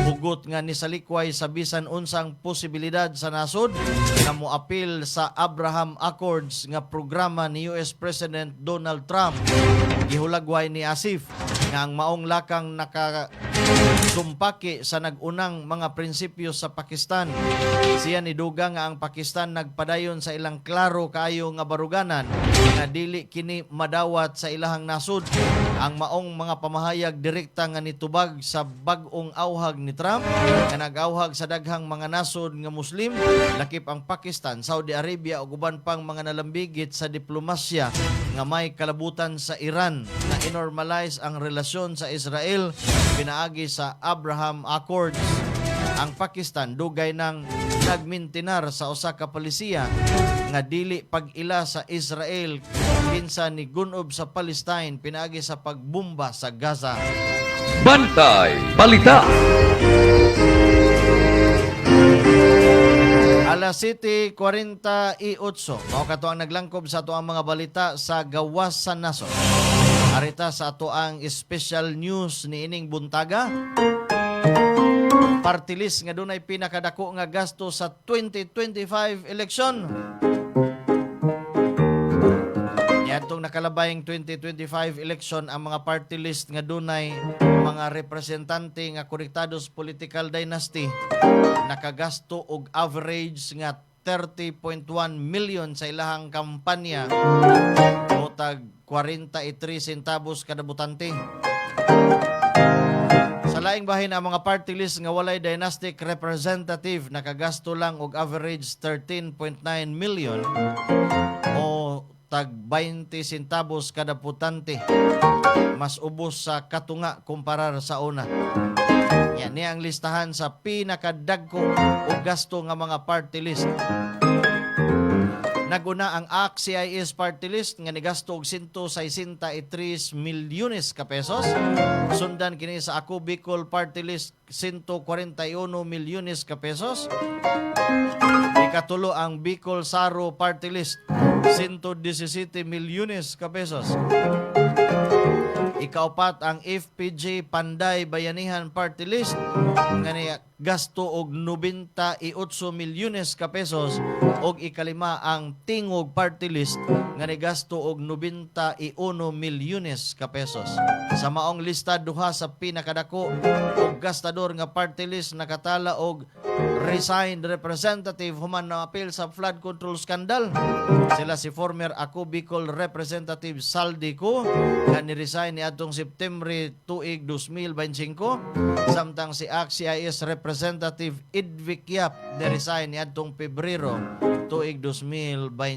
hugot nga nisalikway sa bisan unsang posibilidad sa nasod nga moapil sa Abraham Accords nga programa ni US President Donald Trump. Gihulagway ni Asif nga ang maong lakang nakasumpaki sa nagunang mga prinsipyo sa Pakistan. Siya niduga nga ang Pakistan nagpadayon sa ilang klaro kaayo nga baruganan nga dili kini madawat sa ilahang nasod. Ang maong mga pamahayag direkta nga nitubag sa bag-ong awhag ni Trump nga nag-awhag sa daghang mga nasod nga Muslim, lakip ang Pakistan, Saudi Arabia ug uban pang mga nalambigit sa diplomasya nga may kalabutan sa Iran na inormalize ang relasyon sa Israel pinaagi pinaagi sa Abraham Accords. Ang Pakistan dugay ng nagmintinar sa usa ka palisiya nga dili pag-ila sa Israel kinsa ni gunob sa Palestine pinaagi sa pagbomba sa Gaza. Bantay Balita. Alas 7:48, mao kato ang naglangkob sa ato ang mga balita sa gawas sa nason. Arita sa ato ang special news ni ining buntaga. Party list nga dunay pinakadako nga gasto sa 2025 election. Niadtong nakalabayng 2025 election ang mga party list nga dunay mga representante nga konektados political dynasty nakagasto og average nga 30.1 million sa ilahang kampanya o tag 43 centavos kada botante. Sa laing bahin ang mga party list nga walay dynastic representative nakagasto lang og average 13.9 million o tag 20 centavos kada botante. Mas ubos sa katunga kumparar sa una. Yan ni ang listahan sa pinakadagko o gasto nga mga party list. Naguna ang ACT-CIS party list nga nigasto og 163 milyones ka pesos. Sundan kini sa Ako Bicol party list 141 milyones ka pesos. Ikatulo ang Bicol Saro party list 117 milyones ka pesos. Ikaapat ang FPJ Panday Bayanihan Party List nga niya gasto og 98 milyones ka pesos og ikalima ang Tingog Party List nga ni gasto og 91 milyones ka pesos. Sa maong lista duha sa pinakadako og gastador nga party list nakatala og resigned representative human na apil sa flood control scandal. Sila si former Ako Bicol Representative Saldico nga ni-resign ni atong September tuig 2025 samtang si ACT-CIS Representative Idvic Yap ni-resign ni atong Pebrero tuig 2025.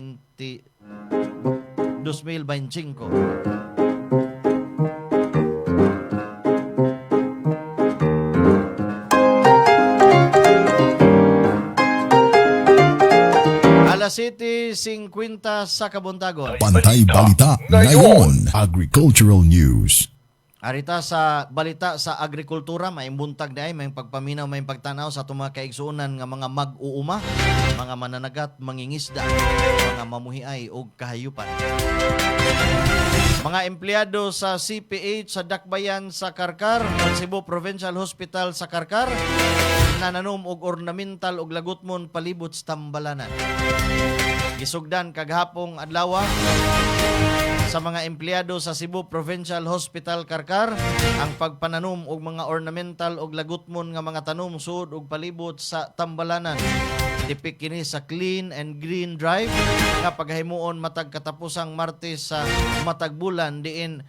Alas 7:50 sa Kabuntagon. Bantay Balita ngayon. Agricultural News. Arita sa balita sa agrikultura, may buntag na may pagpaminaw, may pagtanaw sa itong mga kaigsuunan nga mga mag-uuma, mga mananagat, mangingisda, mga mamuhiay o kahayupan. Mga empleyado sa CPH sa Dakbayan sa Karkar, Cebu Provincial Hospital sa Karkar, nananom og ornamental og lagutmon palibot sa Tambalanan. Gisugdan kaghapong adlaw sa mga empleyado sa Cebu Provincial Hospital Karkar ang pagpananom og mga ornamental og lagutmon nga mga tanom sud og palibot sa Tambalanan. Tipik kini sa Clean and Green Drive nga paghimuon matag katapusang Martes sa matag bulan diin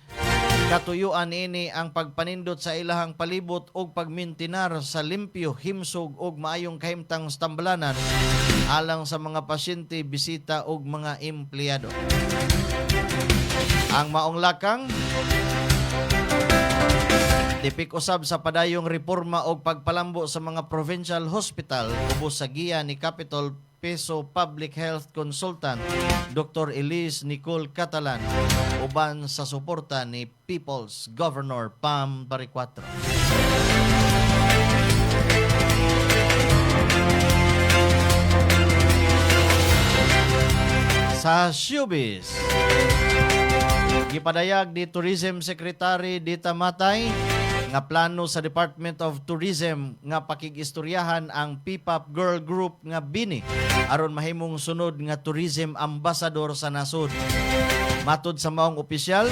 katuyuan ini ang pagpanindot sa ilahang palibot og pagmintinar sa limpyo, himsog og maayong kahimtang sa Tambalanan alang sa mga pasyente, bisita og mga empleyado. Ang maong lakang tipik usab sa padayong reforma o pagpalambo sa mga provincial hospital ubos sa giya ni Capital Peso Public Health Consultant Dr. Elise Nicole Catalan uban sa suporta ni People's Governor Pam Baricuatro. Sa showbiz, gipadayag ni Tourism Secretary Dita Matay nga plano sa Department of Tourism nga pakigistoryahan ang P-pop girl group nga Bini aron mahimong sunod nga tourism ambassador sa nasod. Matud sa maong opisyal,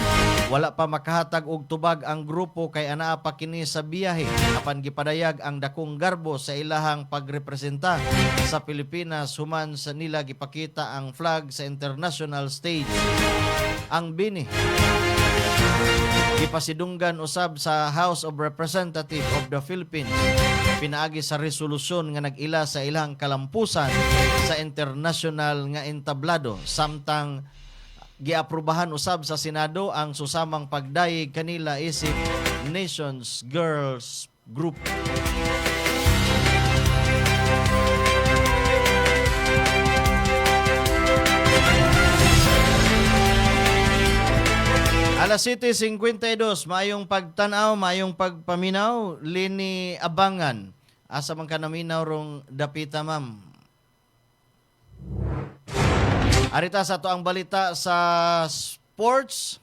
wala pa makahatag og tubag ang grupo kay anaa pa kini sa biyahe apan gipadayag ang dakong garbo sa ilahang pagrepresenta sa Pilipinas human sa nila gipakita ang flag sa international stage. Ang Bini gipasidunggan usab sa House of Representatives of the Philippines pinaagi sa resolusyon nga nag-ila sa ilang kalampusan sa international nga entablado samtang giaprubahan usab sa Senado ang susamang pagdayeg kanila isip Nations Girls Group. Alas 7:52, mayong pagtanaw, mayong pagpaminaw, lini abangan. Asa man ka naminaw rong dapita, ma'am. Arita sa to ang balita sa sports.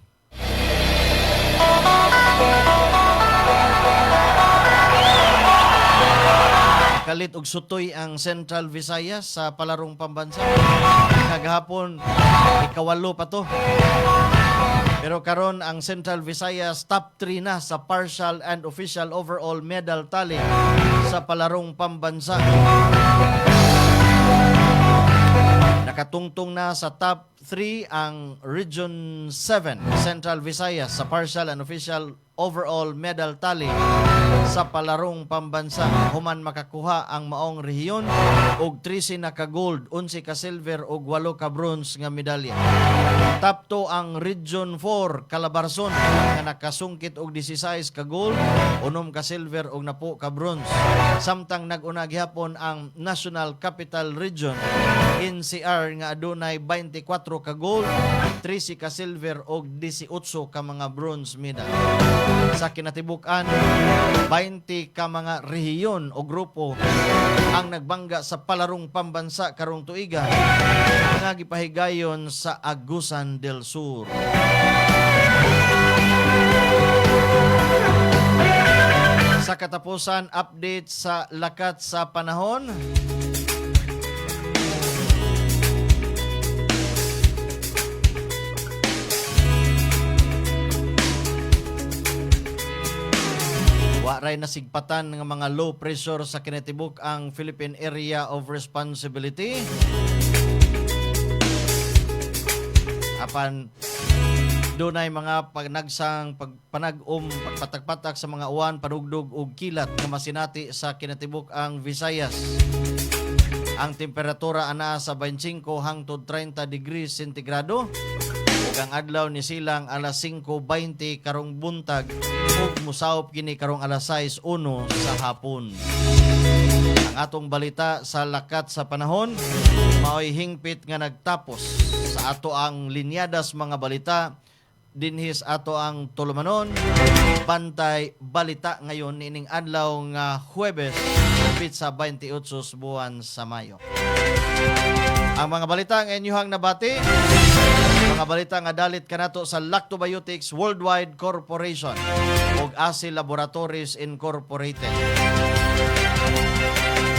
Kalit og sutoy ang Central Visayas sa palarong pambansa. Kagahapon, ikawalo pa to. Pero karon ang Central Visayas top 3 na sa partial and official overall medal tally sa palarong pambansa. Nakatungtong na sa top 3 ang Region 7 Central Visayas sa partial and official overall medal tally sa palarong pambansa. Human makakuha ang maong rehiyon og 13 na ka gold, 11 ka silver ug 8 ka bronze nga medalya. Top 2 ang Region 4 Calabarzon nga nakasungkit og 16 ka gold, 6 ka silver ug 10 ka bronze. Samtang nag-una gihapon ang National Capital Region NCR nga adunay 24 ka gold, 13 ka silver ug 18 ka mga bronze medal. Sa kinatibuk-an, 20 ka mga rehiyon o grupo ang nagbangga sa palarong pambansa karong tuiga nga gipahigayon sa Agusan del Sur. Sa katapusan, update sa lakat sa panahon. Waray nasigpatan ng mga low pressure sa kinatibuk ang Philippine Area of Responsibility. Apan dunay mga pagnagsang pagpatak-patak sa mga uwan, panugdog ug kilat nga masinati sa kinatibuk ang Visayas. Ang temperatura ana sa 25 hangtod 30 degrees sentigrado. Ang adlaw ni silang alas 5:20 karong buntag ug musawop kini karong alas 6:01 sa hapon. Ang atong balita sa lakat sa panahon mao'y hingpit nga nagtapos sa ato ang linyadas mga balita dinhis ato ang tulumanon. Bantay balita ngayon ining adlaw nga Huwebes hingpit sa 28 buwan sa Mayo. Ang mga balita ang inyuhang nabati. Mga balita nga dalit kanato sa Lactobiotics Worldwide Corporation ug ASI Laboratories Incorporated.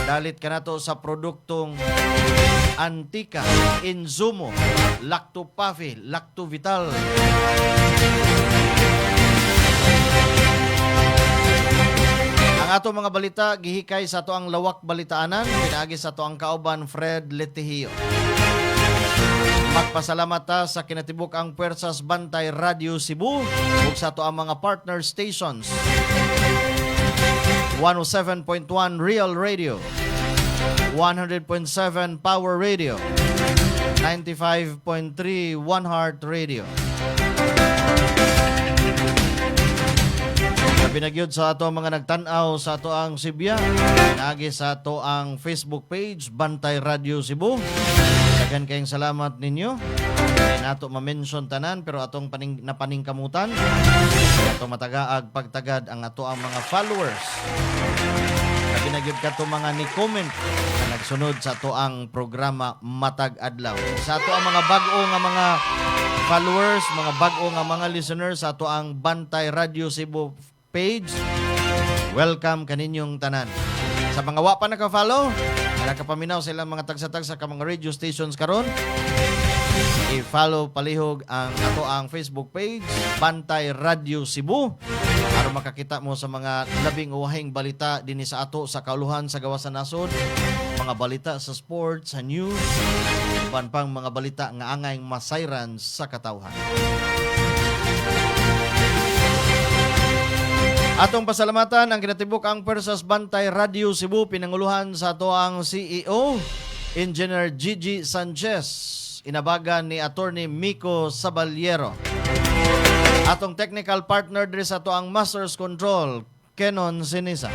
Dalit kanato sa produktong Antica, Inzumo, Lactopafi, Lactovital. Ang ato mga balita gihikay sa ato ang lawak balitaanan, pinaagi sa ato ang kauban Fred Letihio. Magpasalamat ta sa kinatibuk ang Puwersas Bantay Radio Cebu ug sa ato ang mga partner stations. 107.1 Real Radio, 100.7 Power Radio, 95.3 One Heart Radio. Pinagyod sa ato mga nagtanaw sa ato ang Sibya, pinagi sa ato ang Facebook page Bantay Radio Cebu. Dagan kayong salamat ninyo. Hindi nato ma-mention tanan pero atong napaningkamutan. Ato matagaag pagtagad ang ato ang mga followers. Pinagyod ka to mga ni-comment na nagsunod sa ato ang programa Matag Adlaw. Sa ato ang mga bag-o nga mga followers, mga bag-o nga mga listeners sa ato ang Bantay Radio Cebu page, welcome kaninyong tanan. Sa mga wa pa naka-follow, nakapaminaw sila mga tagsa-tagsa ka mga radio stations karon, i-follow palihog ang ato ang Facebook page Bantay Radio Cebu para makakita mo sa mga labing uwahing balita dinhi sa ato sa kauluhan sa gawas sa nasod, mga balita sa sports, sa news, uban pang mga balita nga angay masayran sa katawhan. Atong pasalamatan ang kinatibuk ang Puwersas Bantay Radio Cebu, pinanguluhan sa ato ang CEO, Engineer Gigi Sanchez, inabagan ni Attorney Miko Sabaliero. Atong technical partner diri sa ato ang Masters Control, Kenon Sinisa.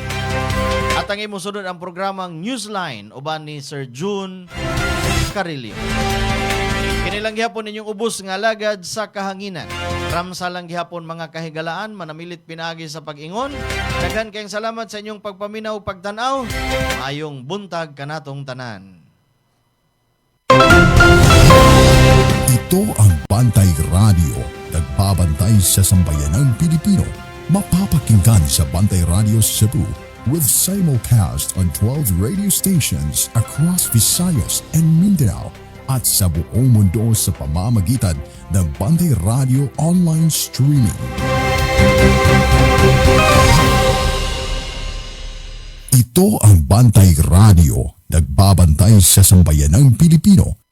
At ang imusunod ang programang Newsline uban ni Sir June Carillo. Kinilang gihapon ninyong ubos nga lagad sa kahanginan. Ramsa lang gihapon mga kahigalaan, manamilit pinagi sa pag-ingon. Daghan kayong salamat sa inyong pagpaminaw pagtanaw. Ayong buntag kanatong tanan. Ito ang Bantay Radio, nagbabantay sa sambayanang Pilipino. Mapapakinggan sa Bantay Radio Cebu with simulcast on 12 radio stations across Visayas and Mindanao at sa buong mundo sa pamamagitan ng Bantay Radio online streaming. Ito ang Bantay Radio, nagbabantay sa sambayanang Pilipino.